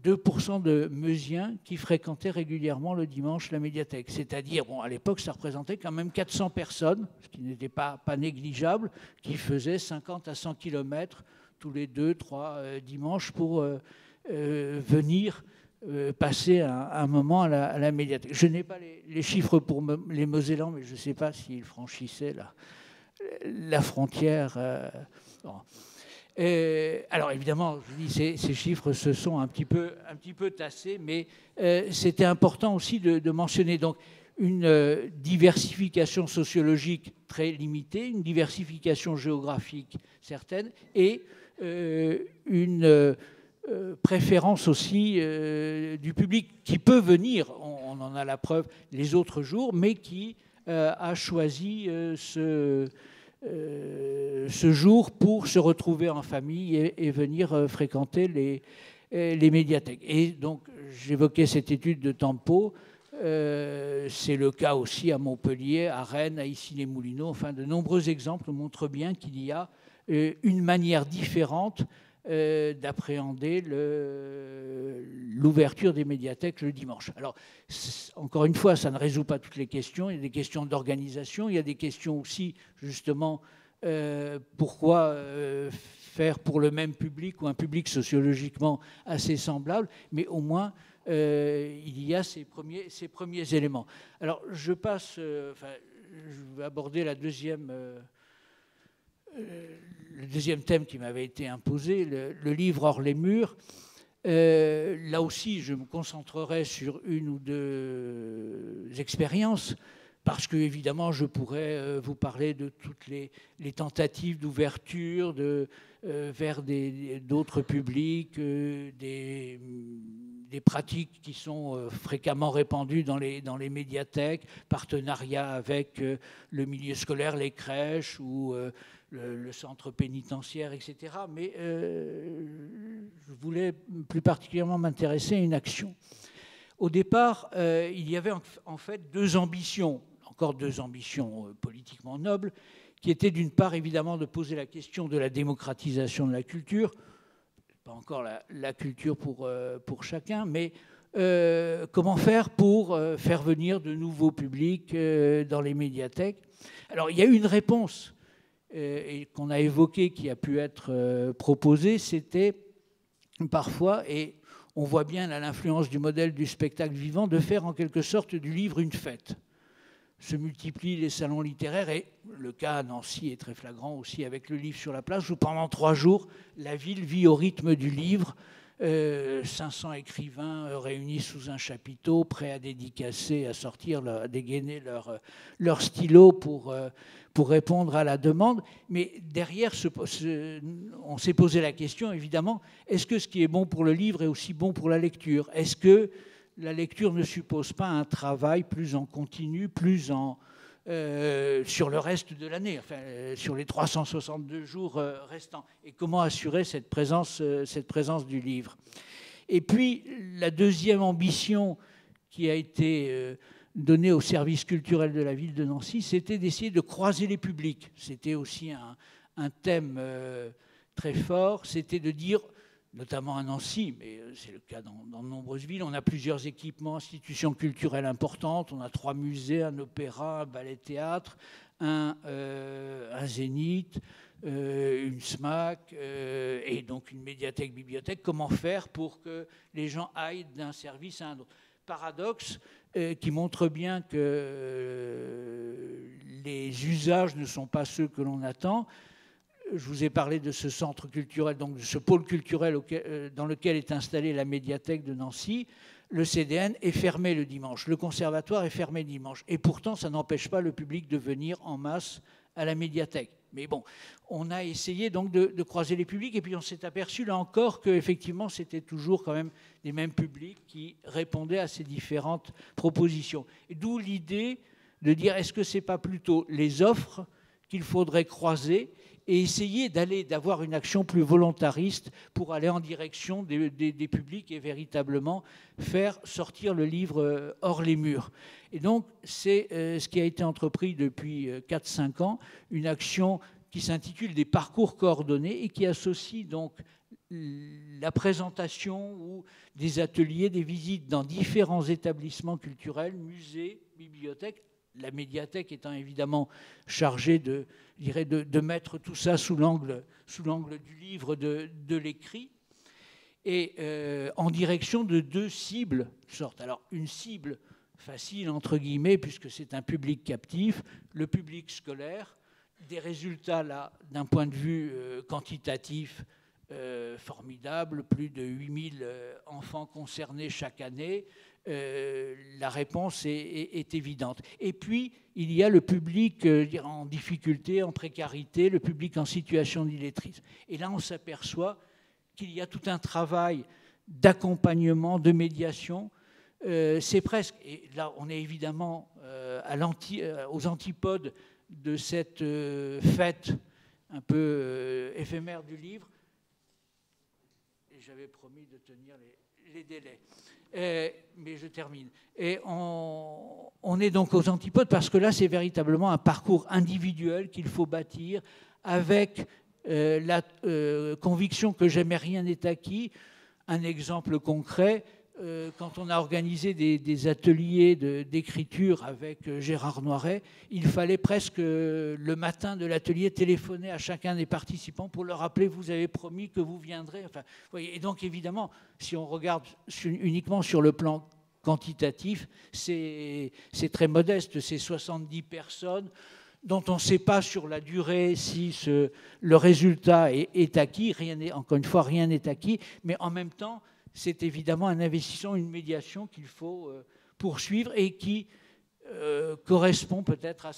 2% de Meusiens qui fréquentaient régulièrement le dimanche la médiathèque. C'est-à-dire, bon, à l'époque, ça représentait quand même 400 personnes, ce qui n'était pas négligeable, qui faisaient 50 à 100 km tous les 2-3 dimanches pour venir passer un moment à la médiathèque. Je n'ai pas les chiffres pour les Mosellans, mais je ne sais pas s'ils franchissaient la frontière. Bon. Alors évidemment, je dis, ces chiffres se sont un petit peu tassés, mais c'était important aussi de mentionner donc une diversification sociologique très limitée, une diversification géographique certaine, et une préférence aussi du public qui peut venir, on en a la preuve les autres jours, mais qui a choisi ce jour pour se retrouver en famille et venir fréquenter les médiathèques. Et donc, j'évoquais cette étude de Tempo, c'est le cas aussi à Montpellier, à Rennes, à Issy-les-Moulineaux, enfin de nombreux exemples montrent bien qu'il y a une manière différente d'appréhender l'ouverture des médiathèques le dimanche. Alors, encore une fois, ça ne résout pas toutes les questions. Il y a des questions d'organisation, il y a des questions aussi, justement, pourquoi faire pour le même public ou un public sociologiquement assez semblable, mais au moins, il y a ces premiers éléments. Alors, je vais aborder le deuxième thème qui m'avait été imposé, le livre Hors les murs. Là aussi, je me concentrerai sur une ou deux expériences parce que, évidemment, je pourrais vous parler de toutes les tentatives d'ouverture vers d'autres publics, des pratiques qui sont fréquemment répandues dans les médiathèques, partenariat avec le milieu scolaire, les crèches ou le centre pénitentiaire, etc. Mais je voulais plus particulièrement m'intéresser à une action. Au départ, il y avait en fait deux ambitions, encore deux ambitions politiquement nobles, qui étaient d'une part évidemment de poser la question de la démocratisation de la culture, pas encore la culture pour chacun, mais comment faire pour faire venir de nouveaux publics dans les médiathèques. Alors il y a eu une réponse qu'on a évoquée, qui a pu être proposée, c'était parfois, et on voit bien l'influence du modèle du spectacle vivant, de faire en quelque sorte du livre une fête. Se multiplient les salons littéraires, et le cas à Nancy est très flagrant aussi avec le livre sur la place, où pendant 3 jours, la ville vit au rythme du livre. 500 écrivains réunis sous un chapiteau, prêts à dédicacer, à sortir, à dégainer leur stylo pour répondre à la demande. Mais derrière, on s'est posé la question, évidemment, est-ce que ce qui est bon pour le livre est aussi bon pour la lecture? Est-ce que la lecture ne suppose pas un travail plus en continu, plus sur le reste de l'année, enfin, sur les 362 jours restants? Et comment assurer cette présence du livre? Et puis, la deuxième ambition qui a été donnée au service culturel de la ville de Nancy, c'était d'essayer de croiser les publics. C'était aussi un thème très fort, c'était de dire, notamment à Nancy, mais c'est le cas dans de nombreuses villes, on a plusieurs équipements, institutions culturelles importantes, on a 3 musées, un opéra, un ballet-théâtre, un zénith, une SMAC et donc une médiathèque-bibliothèque. Comment faire pour que les gens aillent d'un service à un autre? Paradoxe qui montre bien que les usages ne sont pas ceux que l'on attend. Je vous ai parlé de ce centre culturel, donc de ce pôle culturel dans lequel est installée la médiathèque de Nancy. Le CDN est fermé le dimanche, le conservatoire est fermé le dimanche. Et pourtant, ça n'empêche pas le public de venir en masse à la médiathèque. Mais bon, on a essayé donc de croiser les publics, et puis on s'est aperçu là encore qu'effectivement, c'était toujours quand même les mêmes publics qui répondaient à ces différentes propositions. Et d'où l'idée de dire, est-ce que ce n'est pas plutôt les offres qu'il faudrait croiser et essayer d'avoir une action plus volontariste pour aller en direction des publics et véritablement faire sortir le livre hors les murs. Et donc, c'est ce qui a été entrepris depuis 4-5 ans, une action qui s'intitule des parcours coordonnés et qui associe donc la présentation ou des ateliers, des visites dans différents établissements culturels, musées, bibliothèques, la médiathèque étant évidemment chargée de mettre tout ça sous l'angle du livre, de l'écrit, et en direction de 2 cibles sortes. Alors, une cible facile, entre guillemets, puisque c'est un public captif, le public scolaire, des résultats là, d'un point de vue quantitatif, formidable, plus de 8000 enfants concernés chaque année. La réponse est évidente. Et puis, il y a le public en difficulté, en précarité, le public en situation d'illettrisme. Et là, on s'aperçoit qu'il y a tout un travail d'accompagnement, de médiation. C'est presque, et là, on est évidemment aux antipodes de cette fête un peu éphémère du livre. Et j'avais promis de tenir les délais. Mais je termine. Et on est donc aux antipodes parce que là, c'est véritablement un parcours individuel qu'il faut bâtir avec la conviction que jamais rien n'est acquis. Un exemple concret, quand on a organisé des ateliers d'écriture avec Gérard Noiret, il fallait presque le matin de l'atelier téléphoner à chacun des participants pour leur rappeler « vous avez promis que vous viendrez ». Enfin, vous voyez, et donc évidemment, si on regarde uniquement sur le plan quantitatif, c'est très modeste, c'est 70 personnes dont on ne sait pas sur la durée si le résultat est acquis. Encore une fois, rien n'est acquis, mais en même temps, c'est évidemment un investissement, une médiation qu'il faut poursuivre et qui correspond peut-être à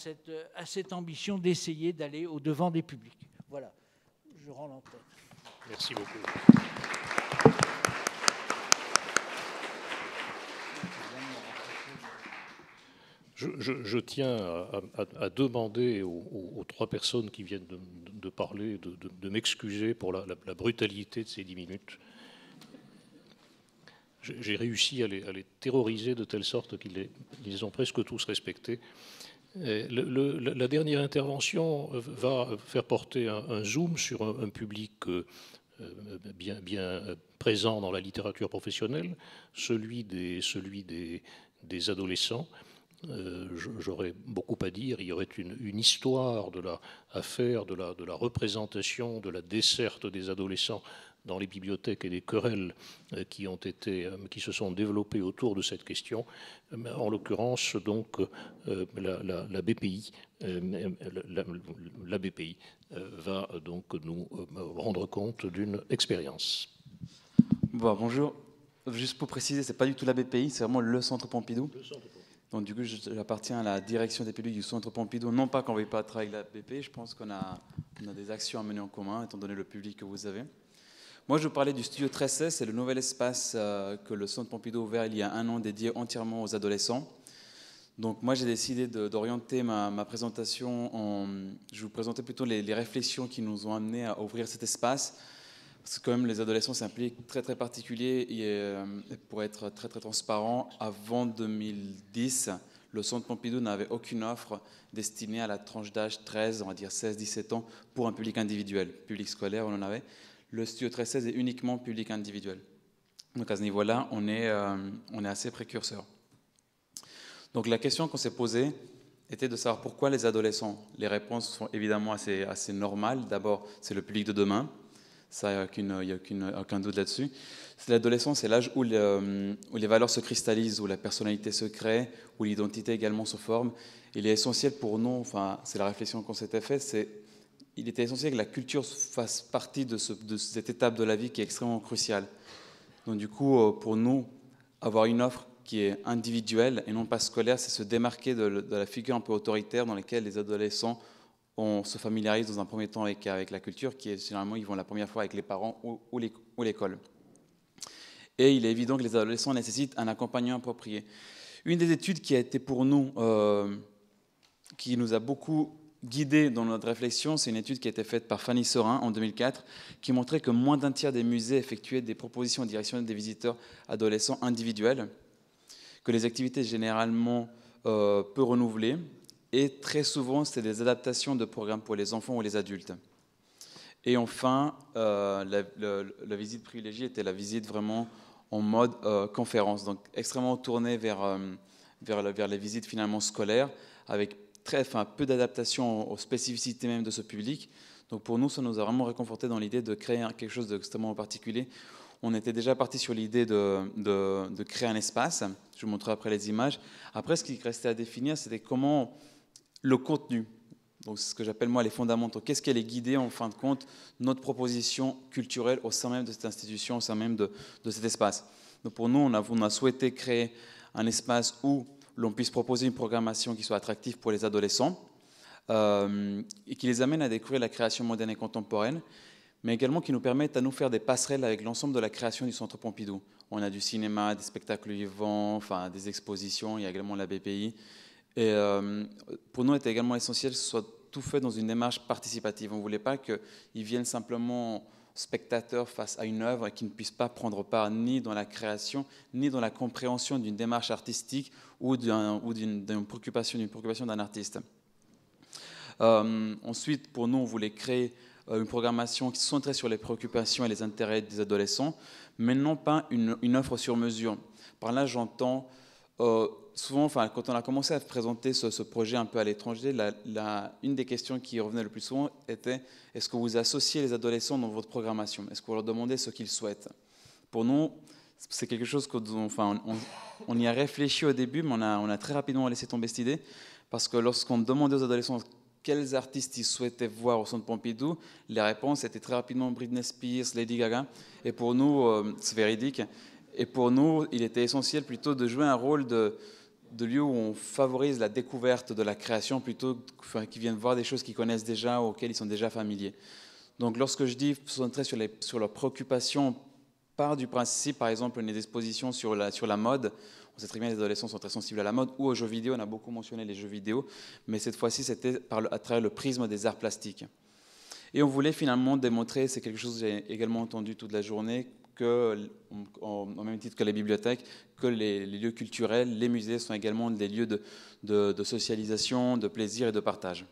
cette ambition d'essayer d'aller au-devant des publics. Voilà, je rends l'antenne. Merci beaucoup. Je tiens à demander aux trois personnes qui viennent de parler de m'excuser pour la brutalité de ces 10 minutes. J'ai réussi à les terroriser de telle sorte qu'ils les ont presque tous respectés. La dernière intervention va faire porter un zoom sur un public bien présent dans la littérature professionnelle, celui des adolescents. J'aurais beaucoup à dire. Il y aurait une histoire à faire de la représentation, de la desserte des adolescents dans les bibliothèques et des querelles qui se sont développées autour de cette question. En l'occurrence, donc, la BPI, va donc nous rendre compte d'une expérience. Bon, bonjour. Juste pour préciser, c'est pas du tout la BPI, c'est vraiment le Centre Pompidou. Donc du coup, j'appartiens à la direction des publics du Centre Pompidou. Non pas qu'on ne veuille pas travailler avec la BPI, je pense qu'on a des actions à mener en commun, étant donné le public que vous avez. Moi, je vous parlais du Studio 1316, c'est le nouvel espace que le Centre Pompidou a ouvert il y a un an, dédié entièrement aux adolescents. Donc moi, j'ai décidé d'orienter ma présentation je vais vous présenter plutôt les réflexions qui nous ont amenés à ouvrir cet espace. Parce que quand même, les adolescents, c'est un public très très particulier. Et pour être très très transparent, avant 2010, le Centre Pompidou n'avait aucune offre destinée à la tranche d'âge 13, on va dire 16-17 ans, pour un public individuel. Public scolaire, on en avait. Le Studio 1316 est uniquement public individuel. Donc à ce niveau-là, on est assez précurseur. Donc la question qu'on s'est posée était de savoir pourquoi les adolescents. Les réponses sont évidemment assez normales. D'abord, c'est le public de demain. Ça, il n'y a aucun doute là-dessus. L'adolescence, c'est l'âge où les valeurs se cristallisent, où la personnalité se crée, où l'identité également se forme. Il est essentiel pour nous, enfin, c'est la réflexion qu'on s'était faite, il était essentiel que la culture fasse partie de cette étape de la vie qui est extrêmement cruciale. Donc du coup, pour nous, avoir une offre qui est individuelle et non pas scolaire, c'est se démarquer de la figure un peu autoritaire dans laquelle les adolescents se familiarisent dans un premier temps avec la culture, qui est généralement, ils vont la première fois avec les parents ou l'école. Et il est évident que les adolescents nécessitent un accompagnement approprié. Une des études qui a été pour nous, qui nous a beaucoup guidés dans notre réflexion, c'est une étude qui a été faite par Fanny Sorin en 2004, qui montrait que moins d'un tiers des musées effectuaient des propositions en direction des visiteurs adolescents individuels, que les activités généralement peu renouvelées, et très souvent, c'était des adaptations de programmes pour les enfants ou les adultes. Et enfin, la visite privilégiée était la visite vraiment en mode conférence, donc extrêmement tournée vers les visites finalement scolaires, avec peu d'adaptation aux spécificités même de ce public. Donc pour nous, ça nous a vraiment réconforté dans l'idée de créer quelque chose d'extrêmement particulier. On était déjà parti sur l'idée de créer un espace. Je vous montrerai après les images. Après, ce qui restait à définir, c'était comment le contenu, donc c'est ce que j'appelle moi les fondamentaux. Qu'est-ce qu'elle est guidée en fin de compte notre proposition culturelle au sein même de cette institution, au sein même de cet espace. Donc pour nous, on a souhaité créer un espace où l'on puisse proposer une programmation qui soit attractive pour les adolescents et qui les amène à découvrir la création moderne et contemporaine, mais également qui nous permette à nous faire des passerelles avec l'ensemble de la création du Centre Pompidou. On a du cinéma, des spectacles vivants, enfin des expositions, il y a également la BPI. Et pour nous, il était également essentiel que ce soit tout fait dans une démarche participative. On ne voulait pas qu'ils viennent simplement spectateurs face à une œuvre et qu'ils ne puissent pas prendre part ni dans la création, ni dans la compréhension d'une démarche artistique ou d'une préoccupation d'un artiste. Ensuite, pour nous, on voulait créer une programmation qui se centrait sur les préoccupations et les intérêts des adolescents, mais non pas une offre sur mesure. Par là, j'entends souvent, quand on a commencé à présenter ce projet un peu à l'étranger, une des questions qui revenait le plus souvent était « Est-ce que vous associez les adolescents dans votre programmation? Est-ce que vous leur demandez ce qu'ils souhaitent ?» Pour nous, c'est quelque chose on y a réfléchi au début, mais on a très rapidement laissé tomber cette idée, parce que lorsqu'on demandait aux adolescents quels artistes ils souhaitaient voir au Centre Pompidou, les réponses étaient très rapidement Britney Spears, Lady Gaga, et pour nous, c'est véridique, et pour nous, il était essentiel plutôt de jouer un rôle de lieux où on favorise la découverte de la création plutôt qu'ils viennent voir des choses qu'ils connaissent déjà, auxquelles ils sont déjà familiers. Donc lorsque je dis se concentrer sur leurs préoccupations, part du principe, par exemple, une exposition sur la mode. On sait très bien que les adolescents sont très sensibles à la mode ou aux jeux vidéo. On a beaucoup mentionné les jeux vidéo, mais cette fois-ci, c'était à travers le prisme des arts plastiques. Et on voulait finalement démontrer, c'est quelque chose que j'ai également entendu toute la journée, que, au même titre que les bibliothèques, que les lieux culturels, les musées sont également des lieux de socialisation, de plaisir et de partage.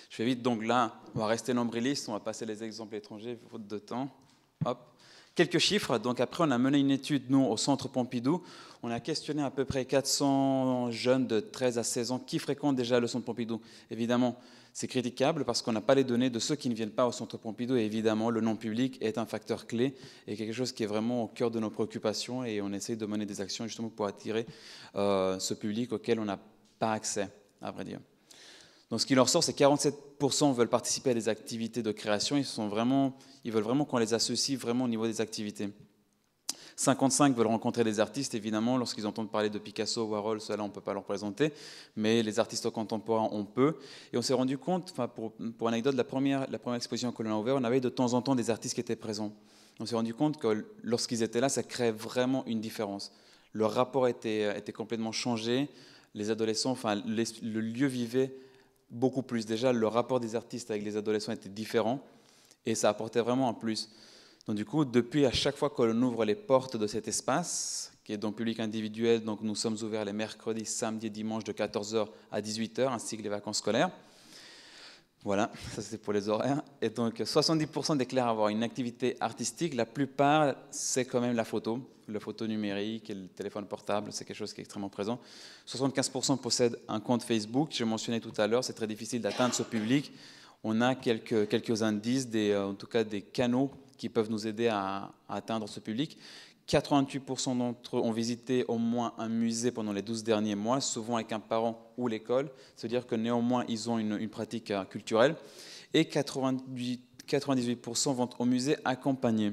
Je fais vite, donc là, on va rester nombriliste, on va passer les exemples étrangers, faute de temps. Hop. Quelques chiffres. Donc après, on a mené une étude, nous, au Centre Pompidou. On a questionné à peu près 400 jeunes de 13 à 16 ans qui fréquentent déjà le Centre Pompidou. Évidemment, c'est critiquable parce qu'on n'a pas les données de ceux qui ne viennent pas au Centre Pompidou. Et évidemment, le non-public est un facteur clé et quelque chose qui est vraiment au cœur de nos préoccupations. Et on essaie de mener des actions justement pour attirer ce public auquel on n'a pas accès, à vrai dire. Donc ce qui leur sort, c'est que 47% veulent participer à des activités de création. Ils veulent vraiment qu'on les associe vraiment au niveau des activités. 55 veulent rencontrer des artistes, évidemment. Lorsqu'ils entendent parler de Picasso, Warhol, cela, on ne peut pas leur présenter. Mais les artistes contemporains, on peut. Et on s'est rendu compte, pour anecdote, la première exposition que l'on a ouverte, on avait de temps en temps des artistes qui étaient présents. On s'est rendu compte que lorsqu'ils étaient là, ça créait vraiment une différence. Leur rapport était complètement changé. Les adolescents, le lieu vivait beaucoup plus. Déjà, le rapport des artistes avec les adolescents était différent et ça apportait vraiment un plus. Donc du coup, depuis, à chaque fois qu'on ouvre les portes de cet espace, qui est donc public individuel, donc nous sommes ouverts les mercredis, samedis et dimanches de 14h à 18h, ainsi que les vacances scolaires. Voilà, ça c'est pour les horaires. Et donc 70% déclarent avoir une activité artistique. La plupart, c'est quand même la photo numérique et le téléphone portable, c'est quelque chose qui est extrêmement présent. 75% possèdent un compte Facebook. Je mentionnais tout à l'heure, c'est très difficile d'atteindre ce public. On a quelques indices, en tout cas des canaux qui peuvent nous aider à atteindre ce public. 88% d'entre eux ont visité au moins un musée pendant les 12 derniers mois, souvent avec un parent ou l'école. C'est-à-dire que néanmoins, ils ont une pratique culturelle. Et 98% vont au musée accompagnés.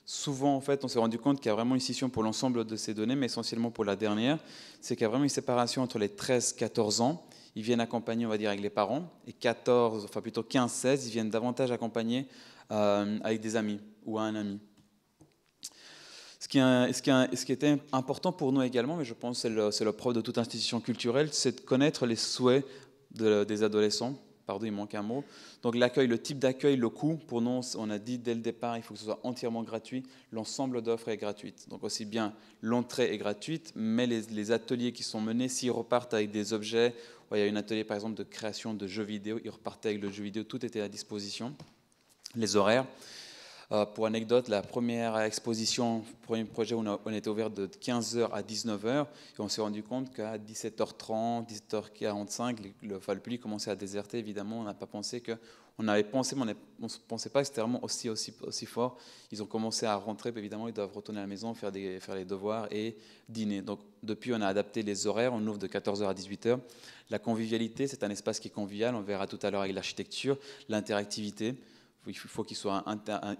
Souvent, en fait, on s'est rendu compte qu'il y a vraiment une scission pour l'ensemble de ces données, mais essentiellement pour la dernière. C'est qu'il y a vraiment une séparation entre les 13-14 ans. Ils viennent accompagner, on va dire, avec les parents. Et 15-16, ils viennent davantage accompagner avec des amis ou à un ami. Ce qui était important pour nous également, mais je pense que c'est le propre de toute institution culturelle, c'est de connaître les souhaits des adolescents. Pardon, il manque un mot. Donc l'accueil, le type d'accueil, le coût, pour nous, on a dit dès le départ, il faut que ce soit entièrement gratuit. L'ensemble d'offres est gratuite. Donc aussi bien l'entrée est gratuite, mais les ateliers qui sont menés, s'ils repartent avec des objets, il y a un atelier par exemple de création de jeux vidéo, ils repartaient avec le jeu vidéo, tout était à disposition. Les horaires. Pour anecdote, la première exposition, le premier projet, on était ouvert de 15h à 19h et on s'est rendu compte qu'à 17h30, 17h45, le public commençait à déserter. Évidemment, on n'a pas pensé on avait pensé, mais on ne pensait pas que c'était vraiment aussi fort. Ils ont commencé à rentrer, évidemment, ils doivent retourner à la maison, faire les devoirs et dîner. Donc, depuis, on a adapté les horaires, on ouvre de 14h à 18h. La convivialité, c'est un espace qui est convivial, on verra tout à l'heure avec l'architecture, l'interactivité. Il faut qu'ils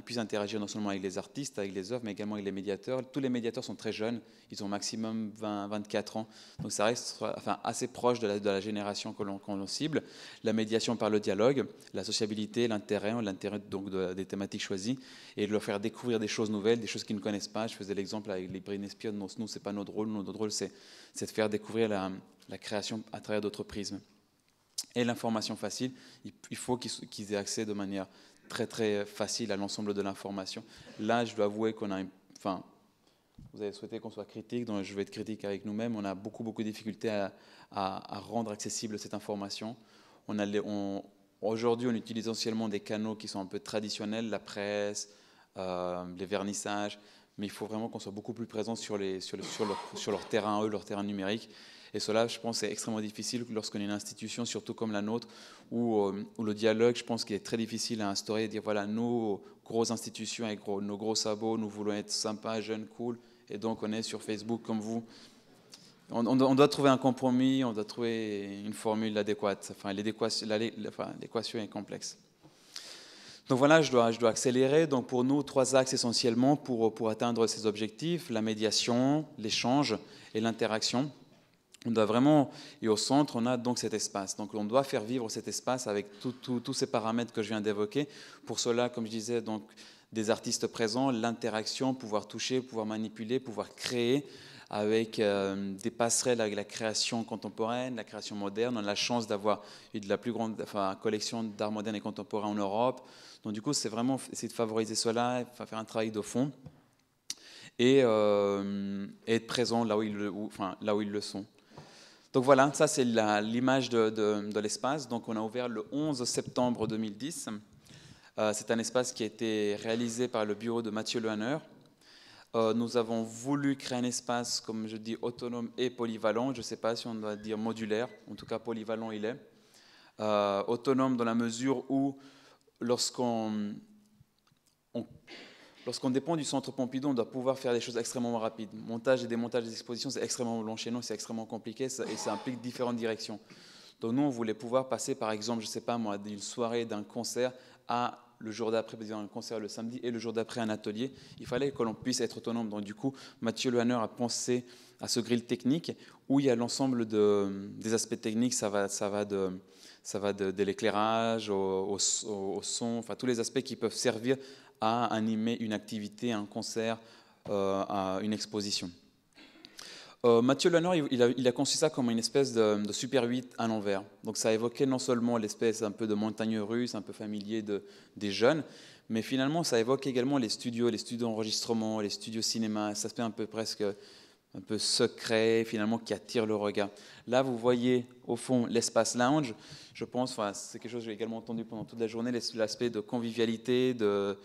puissent interagir non seulement avec les artistes, avec les œuvres, mais également avec les médiateurs. Tous les médiateurs sont très jeunes, ils ont maximum 20-24 ans. Donc ça reste assez proche de la génération que l'on cible. La médiation par le dialogue, la sociabilité, l'intérêt donc des thématiques choisies, et de leur faire découvrir des choses nouvelles, des choses qu'ils ne connaissent pas. Je faisais l'exemple avec les Britney Spears. Nous, ce n'est pas notre rôle. Notre rôle, c'est de faire découvrir la création à travers d'autres prismes. Et l'information facile, il faut qu'ils aient accès de manière très très facile à l'ensemble de l'information. Là, je dois avouer qu'on a, vous avez souhaité qu'on soit critique, donc je vais être critique avec nous-mêmes. On a beaucoup de difficultés à rendre accessible cette information. Aujourd'hui, on utilise essentiellement des canaux qui sont un peu traditionnels, la presse, les vernissages, mais il faut vraiment qu'on soit beaucoup plus présent sur leur terrain, leur terrain numérique. Et cela, je pense, c'est extrêmement difficile lorsqu'on est une institution, surtout comme la nôtre, où le dialogue, je pense qu'il est très difficile à instaurer et dire, voilà, nous, grosses institutions avec nos gros sabots, nous voulons être sympas, jeunes, cool, et donc on est sur Facebook comme vous. On doit trouver un compromis, on doit trouver une formule adéquate. L'équation est complexe. Donc voilà, je dois accélérer. Donc pour nous, 3 axes essentiellement pour atteindre ces objectifs, la médiation, l'échange et l'interaction. On doit vraiment, et au centre, on a donc cet espace. Donc on doit faire vivre cet espace avec tous ces paramètres que je viens d'évoquer. Pour cela, comme je disais, donc, des artistes présents, l'interaction, pouvoir toucher, pouvoir manipuler, pouvoir créer avec des passerelles avec la création contemporaine, la création moderne. On a la chance d'avoir eu de la plus grande collection d'art moderne et contemporain en Europe. Donc du coup, c'est vraiment essayer de favoriser cela, faire un travail de fond et être présent là où ils le sont. Donc voilà, ça c'est l'image de l'espace. Donc on a ouvert le 11 septembre 2010. C'est un espace qui a été réalisé par le bureau de Mathieu Lehanner. Nous avons voulu créer un espace, comme je dis, autonome et polyvalent. Je ne sais pas si on doit dire modulaire, en tout cas polyvalent il est. Autonome dans la mesure où lorsqu'on dépend du Centre Pompidou, on doit pouvoir faire des choses extrêmement rapides. Montage et démontage des expositions, c'est extrêmement long chez nous, c'est extrêmement compliqué et ça implique différentes directions. Donc nous, on voulait pouvoir passer, par exemple, je ne sais pas moi, d'une soirée, d'un concert à le jour d'après, par exemple, un concert le samedi et le jour d'après un atelier. Il fallait que l'on puisse être autonome. Donc du coup, Mathieu Lehanner a pensé à ce grill technique où il y a l'ensemble des aspects techniques. Ça va de l'éclairage au son, enfin tous les aspects qui peuvent servir à animer une activité, un concert, à une exposition. Mathieu Lehanner, il a conçu ça comme une espèce de Super 8 à l'envers. Donc ça évoquait non seulement l'espèce un peu de montagne russe, un peu familier des jeunes, mais finalement ça évoque également les studios d'enregistrement, les studios cinéma, ça aspect un peu presque un peu secret, finalement, qui attire le regard. Là, vous voyez, au fond, l'espace lounge. Je pense, c'est quelque chose que j'ai également entendu pendant toute la journée, l'aspect de convivialité, de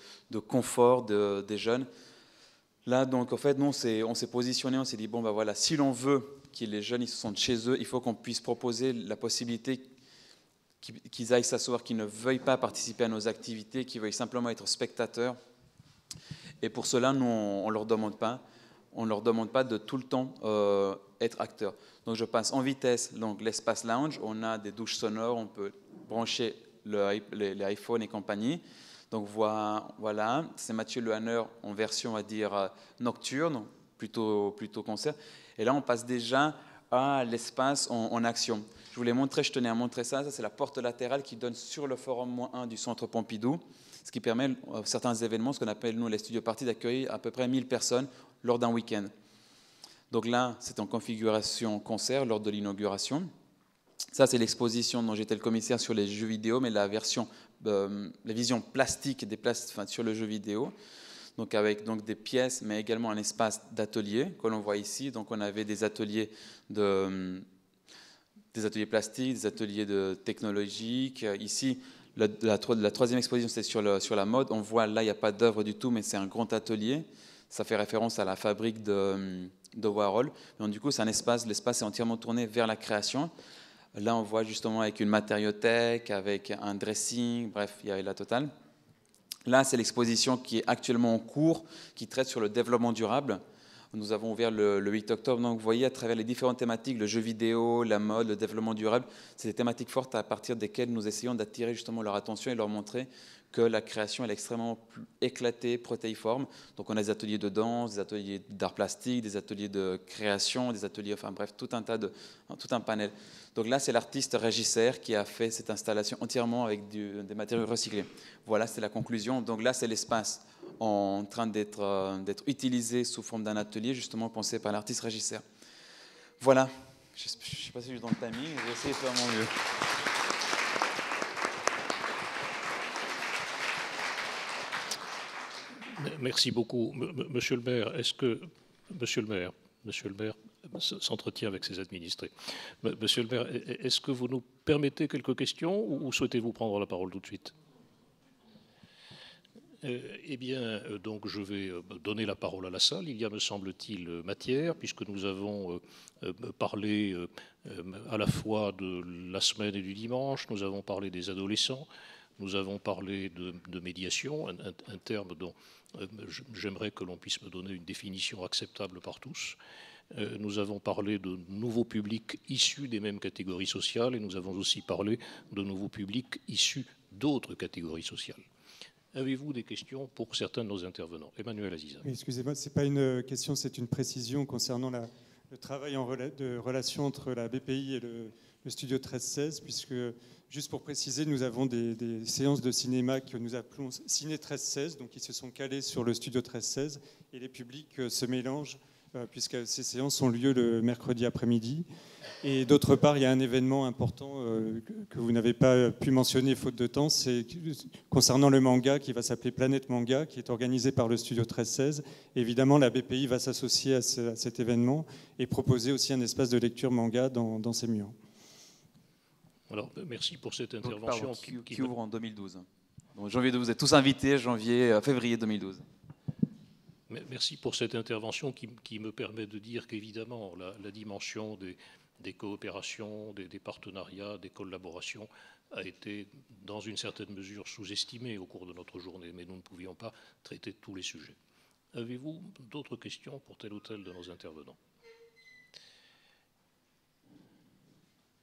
confort des jeunes. Là, donc, en fait, nous, on s'est positionné, on s'est dit, bon, ben voilà, si l'on veut que les jeunes ils se sentent chez eux, il faut qu'on puisse proposer la possibilité qu'ils aillent s'asseoir, qu'ils ne veuillent pas participer à nos activités, qu'ils veuillent simplement être spectateurs. Et pour cela, nous, on ne leur demande pas. On ne leur demande pas de tout le temps être acteur. Donc je passe en vitesse donc l'espace lounge, on a des douches sonores, on peut brancher les iPhones et compagnie. Donc voilà, c'est Mathieu Lehanner en version, on va dire, nocturne, plutôt concert. Et là, on passe déjà à l'espace en action. Je vous l'ai montré, je tenais à montrer ça. Ça, c'est la porte latérale qui donne sur le forum -1 du Centre Pompidou, ce qui permet certains événements, ce qu'on appelle, nous, les studios parties, d'accueillir à peu près 1000 personnes lors d'un week-end. Donc là, c'est en configuration concert lors de l'inauguration. Ça, c'est l'exposition dont j'étais le commissaire sur les jeux vidéo, mais la vision plastique sur le jeu vidéo. Donc avec des pièces, mais également un espace d'atelier que l'on voit ici. Donc on avait des ateliers plastiques, des ateliers technologiques. Ici, la troisième exposition, c'est sur la mode. On voit là, il n'y a pas d'œuvre du tout, mais c'est un grand atelier. Ça fait référence à la fabrique de Warhol. Donc du coup, c'est un espace, l'espace est entièrement tourné vers la création. Là, on voit justement avec une matériothèque, avec un dressing, bref, il y a la totale. Là, c'est l'exposition qui est actuellement en cours, qui traite sur le développement durable. Nous avons ouvert le 8 octobre. Donc, vous voyez, à travers les différentes thématiques, le jeu vidéo, la mode, le développement durable, c'est des thématiques fortes à partir desquelles nous essayons d'attirer justement leur attention et leur montrer que la création elle est extrêmement éclatée, protéiforme. Donc, on a des ateliers de danse, des ateliers d'art plastique, des ateliers de création, des ateliers, enfin bref, tout un panel. Donc là, c'est l'artiste Régisser qui a fait cette installation entièrement avec des matériaux recyclés. Voilà, c'est la conclusion. Donc là, c'est l'espace en train d'être utilisé sous forme d'un atelier, justement pensé par l'artiste Régisser. Voilà. Je ne sais pas si je suis dans le timing, je vais essayer de faire mon mieux. Merci beaucoup. Monsieur le maire, Monsieur le maire s'entretient avec ses administrés. Monsieur le maire, est-ce que vous nous permettez quelques questions ou souhaitez-vous prendre la parole tout de suite ? Eh bien, donc je vais donner la parole à la salle. Il y a, me semble-t-il, matière, puisque nous avons parlé à la fois de la semaine et du dimanche, nous avons parlé des adolescents, nous avons parlé de médiation, un terme dont j'aimerais que l'on puisse me donner une définition acceptable par tous. Nous avons parlé de nouveaux publics issus des mêmes catégories sociales et nous avons aussi parlé de nouveaux publics issus d'autres catégories sociales. Avez-vous des questions pour certains de nos intervenants ? Emmanuel Aziza. Oui, excusez-moi, ce n'est pas une question, c'est une précision concernant le travail de relation entre la BPI et le studio 1316, puisque, juste pour préciser, nous avons des séances de cinéma que nous appelons Ciné 1316, donc qui se sont calées sur le studio 1316, et les publics se mélangent, puisque ces séances ont lieu le mercredi après-midi. Et d'autre part, il y a un événement important que vous n'avez pas pu mentionner faute de temps, c'est concernant le manga qui va s'appeler Planète Manga, qui est organisé par le studio 1316. Évidemment, la BPI va s'associer à cet événement et proposer aussi un espace de lecture manga dans ces murs. Alors, merci pour cette intervention. Donc, qui ouvre en 2012. Donc, vous êtes tous invités, février 2012. Merci pour cette intervention qui me permet de dire qu'évidemment, la dimension des coopérations, des partenariats, des collaborations a été dans une certaine mesure sous-estimée au cours de notre journée, mais nous ne pouvions pas traiter tous les sujets. Avez-vous d'autres questions pour tel ou tel de nos intervenants?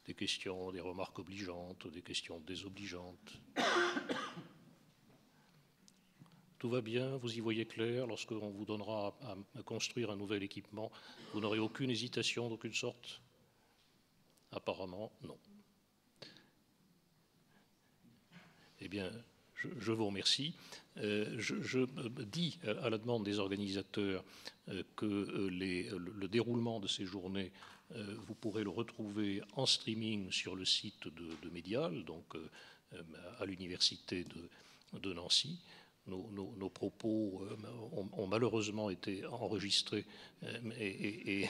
Des questions, des remarques obligeantes, des questions désobligeantes? Tout va bien, vous y voyez clair. Lorsqu'on vous donnera à construire un nouvel équipement, vous n'aurez aucune hésitation d'aucune sorte? Apparemment, non. Eh bien, je vous remercie. Je dis à la demande des organisateurs que le déroulement de ces journées, vous pourrez le retrouver en streaming sur le site de Médial, donc à l'université de Nancy. Nos propos ont malheureusement été enregistrés et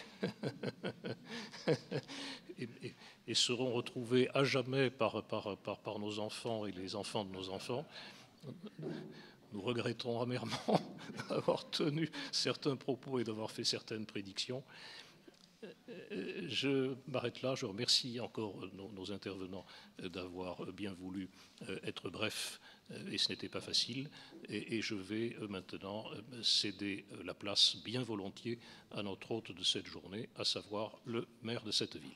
seront retrouvés à jamais par nos enfants et les enfants de nos enfants. Nous regrettons amèrement d'avoir tenu certains propos et d'avoir fait certaines prédictions. Je m'arrête là. Je remercie encore nos intervenants d'avoir bien voulu être brefs, et ce n'était pas facile. Et je vais maintenant céder la place bien volontiers à notre hôte de cette journée, à savoir le maire de cette ville.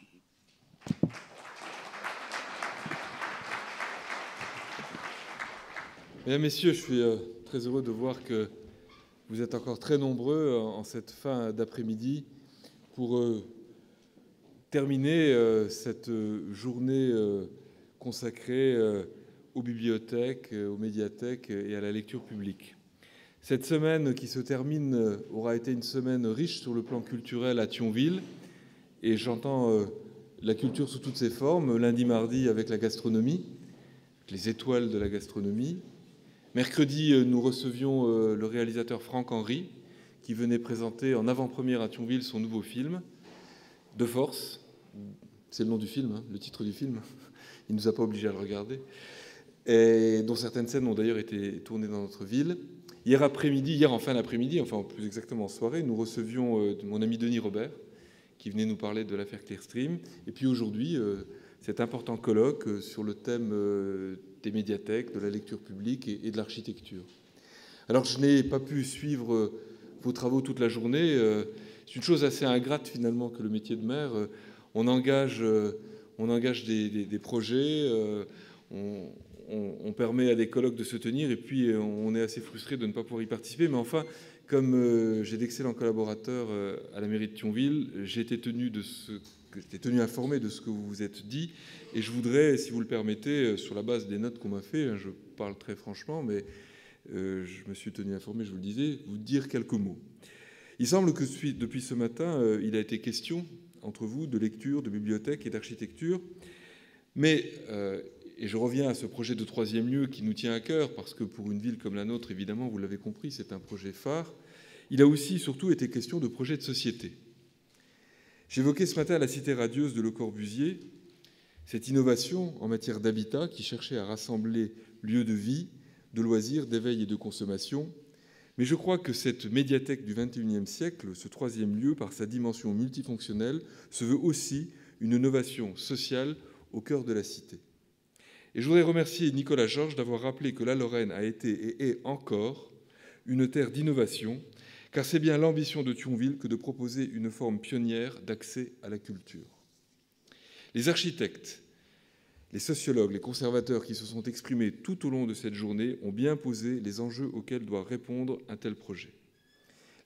Mesdames, Messieurs, je suis très heureux de voir que vous êtes encore très nombreux en cette fin d'après-midi pour terminer cette journée consacrée aux bibliothèques, aux médiathèques et à la lecture publique. Cette semaine qui se termine aura été une semaine riche sur le plan culturel à Thionville, et j'entends la culture sous toutes ses formes, lundi, mardi avec la gastronomie, les étoiles de la gastronomie. Mercredi, nous recevions le réalisateur Franck Henry, qui venait présenter en avant-première à Thionville son nouveau film, De Force. C'est le nom du film, hein, le titre du film. Il ne nous a pas obligés à le regarder. Et dont certaines scènes ont d'ailleurs été tournées dans notre ville. Hier en fin d'après-midi, enfin plus exactement en soirée, nous recevions mon ami Denis Robert, qui venait nous parler de l'affaire Clearstream. Et puis aujourd'hui, cet important colloque sur le thème des médiathèques, de la lecture publique et de l'architecture. Alors je n'ai pas pu suivre vos travaux toute la journée. C'est une chose assez ingrate finalement que le métier de maire. On engage des projets, on permet à des colloques de se tenir et puis on est assez frustré de ne pas pouvoir y participer. Mais enfin, comme j'ai d'excellents collaborateurs à la mairie de Thionville, j'ai été tenu informé de ce que vous vous êtes dit. Et je voudrais, si vous le permettez, sur la base des notes qu'on m'a fait, je parle très franchement, mais je me suis tenu informé, je vous le disais, vous dire quelques mots. Il semble que depuis ce matin, il a été question entre vous de lecture, de bibliothèque et d'architecture. Mais, et je reviens à ce projet de troisième lieu qui nous tient à cœur, parce que pour une ville comme la nôtre, évidemment, vous l'avez compris, c'est un projet phare. Il a aussi surtout été question de projet de société. J'évoquais ce matin la Cité radieuse de Le Corbusier, cette innovation en matière d'habitat qui cherchait à rassembler lieux de vie, de loisirs, d'éveil et de consommation. Mais je crois que cette médiathèque du XXIe siècle, ce troisième lieu, par sa dimension multifonctionnelle, se veut aussi une innovation sociale au cœur de la cité. Et je voudrais remercier Nicolas Georges d'avoir rappelé que la Lorraine a été et est encore une terre d'innovation, car c'est bien l'ambition de Thionville que de proposer une forme pionnière d'accès à la culture. Les architectes, les sociologues, les conservateurs qui se sont exprimés tout au long de cette journée ont bien posé les enjeux auxquels doit répondre un tel projet.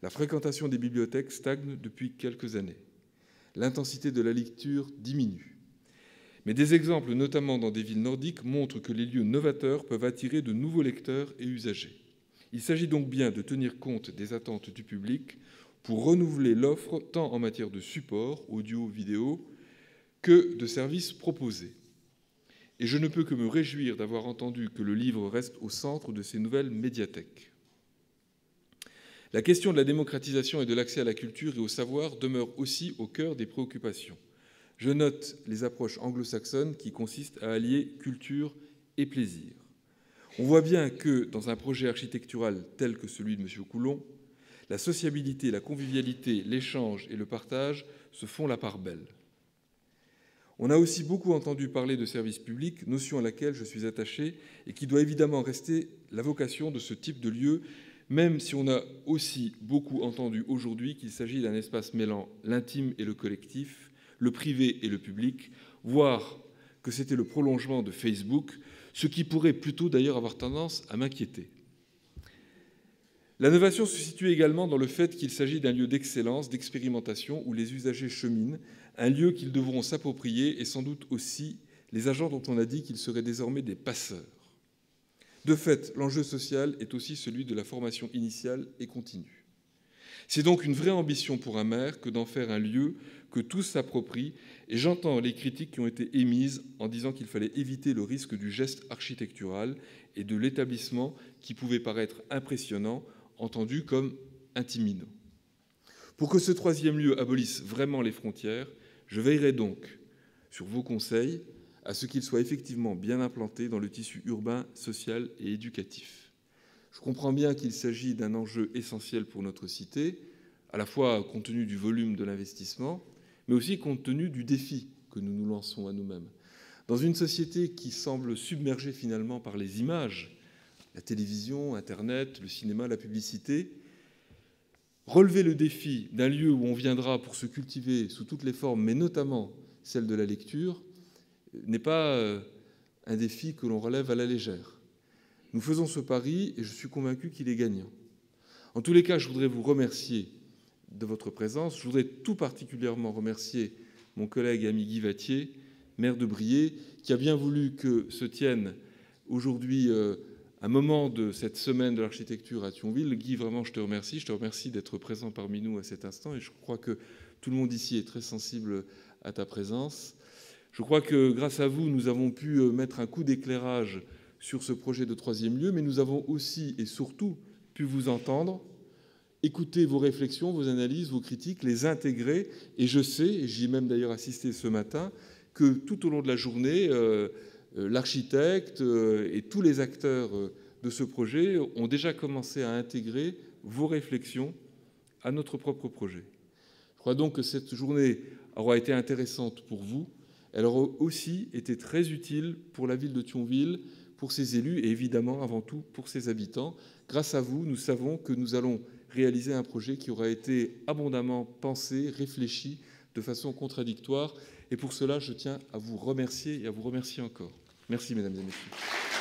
La fréquentation des bibliothèques stagne depuis quelques années. l'intensité de la lecture diminue. Mais des exemples, notamment dans des villes nordiques, montrent que les lieux novateurs peuvent attirer de nouveaux lecteurs et usagers. Il s'agit donc bien de tenir compte des attentes du public pour renouveler l'offre tant en matière de support, audio, vidéo, que de services proposés. Et je ne peux que me réjouir d'avoir entendu que le livre reste au centre de ces nouvelles médiathèques. La question de la démocratisation et de l'accès à la culture et au savoir demeure aussi au cœur des préoccupations. Je note les approches anglo-saxonnes qui consistent à allier culture et plaisir. On voit bien que, dans un projet architectural tel que celui de M. Coulon, la sociabilité, la convivialité, l'échange et le partage se font la part belle. On a aussi beaucoup entendu parler de service public, notion à laquelle je suis attaché et qui doit évidemment rester la vocation de ce type de lieu, même si on a aussi beaucoup entendu aujourd'hui qu'il s'agit d'un espace mêlant l'intime et le collectif, le privé et le public, voire que c'était le prolongement de Facebook, ce qui pourrait plutôt d'ailleurs avoir tendance à m'inquiéter. L'innovation se situe également dans le fait qu'il s'agit d'un lieu d'excellence, d'expérimentation, où les usagers cheminent, un lieu qu'ils devront s'approprier et sans doute aussi les agents dont on a dit qu'ils seraient désormais des passeurs. De fait, l'enjeu social est aussi celui de la formation initiale et continue. C'est donc une vraie ambition pour un maire que d'en faire un lieu que tous s'approprient, et j'entends les critiques qui ont été émises en disant qu'il fallait éviter le risque du geste architectural et de l'établissement qui pouvait paraître impressionnant, entendu comme intimidant. Pour que ce troisième lieu abolisse vraiment les frontières, je veillerai donc, sur vos conseils, à ce qu'il soit effectivement bien implanté dans le tissu urbain, social et éducatif. Je comprends bien qu'il s'agit d'un enjeu essentiel pour notre cité, à la fois compte tenu du volume de l'investissement, mais aussi compte tenu du défi que nous nous lançons à nous-mêmes. Dans une société qui semble submergée finalement par les images, la télévision, Internet, le cinéma, la publicité, relever le défi d'un lieu où on viendra pour se cultiver sous toutes les formes, mais notamment celle de la lecture, n'est pas un défi que l'on relève à la légère. Nous faisons ce pari et je suis convaincu qu'il est gagnant. En tous les cas, je voudrais vous remercier de votre présence. Je voudrais tout particulièrement remercier mon collègue et ami Guy Vattier, maire de Briey, qui a bien voulu que se tienne aujourd'hui un moment de cette semaine de l'architecture à Thionville. Guy, vraiment, je te remercie. Je te remercie d'être présent parmi nous à cet instant et je crois que tout le monde ici est très sensible à ta présence. Je crois que grâce à vous, nous avons pu mettre un coup d'éclairage sur ce projet de troisième lieu, mais nous avons aussi et surtout pu vous entendre, écouter vos réflexions, vos analyses, vos critiques, les intégrer. Et je sais, et j'y ai même d'ailleurs assisté ce matin, que tout au long de la journée, l'architecte et tous les acteurs de ce projet ont déjà commencé à intégrer vos réflexions à notre propre projet. Je crois donc que cette journée aura été intéressante pour vous. Elle aura aussi été très utile pour la ville de Thionville, pour ses élus et évidemment, avant tout, pour ses habitants. Grâce à vous, nous savons que nous allons réaliser un projet qui aura été abondamment pensé, réfléchi, de façon contradictoire. Et pour cela, je tiens à vous remercier et à vous remercier encore. Merci, mesdames et messieurs.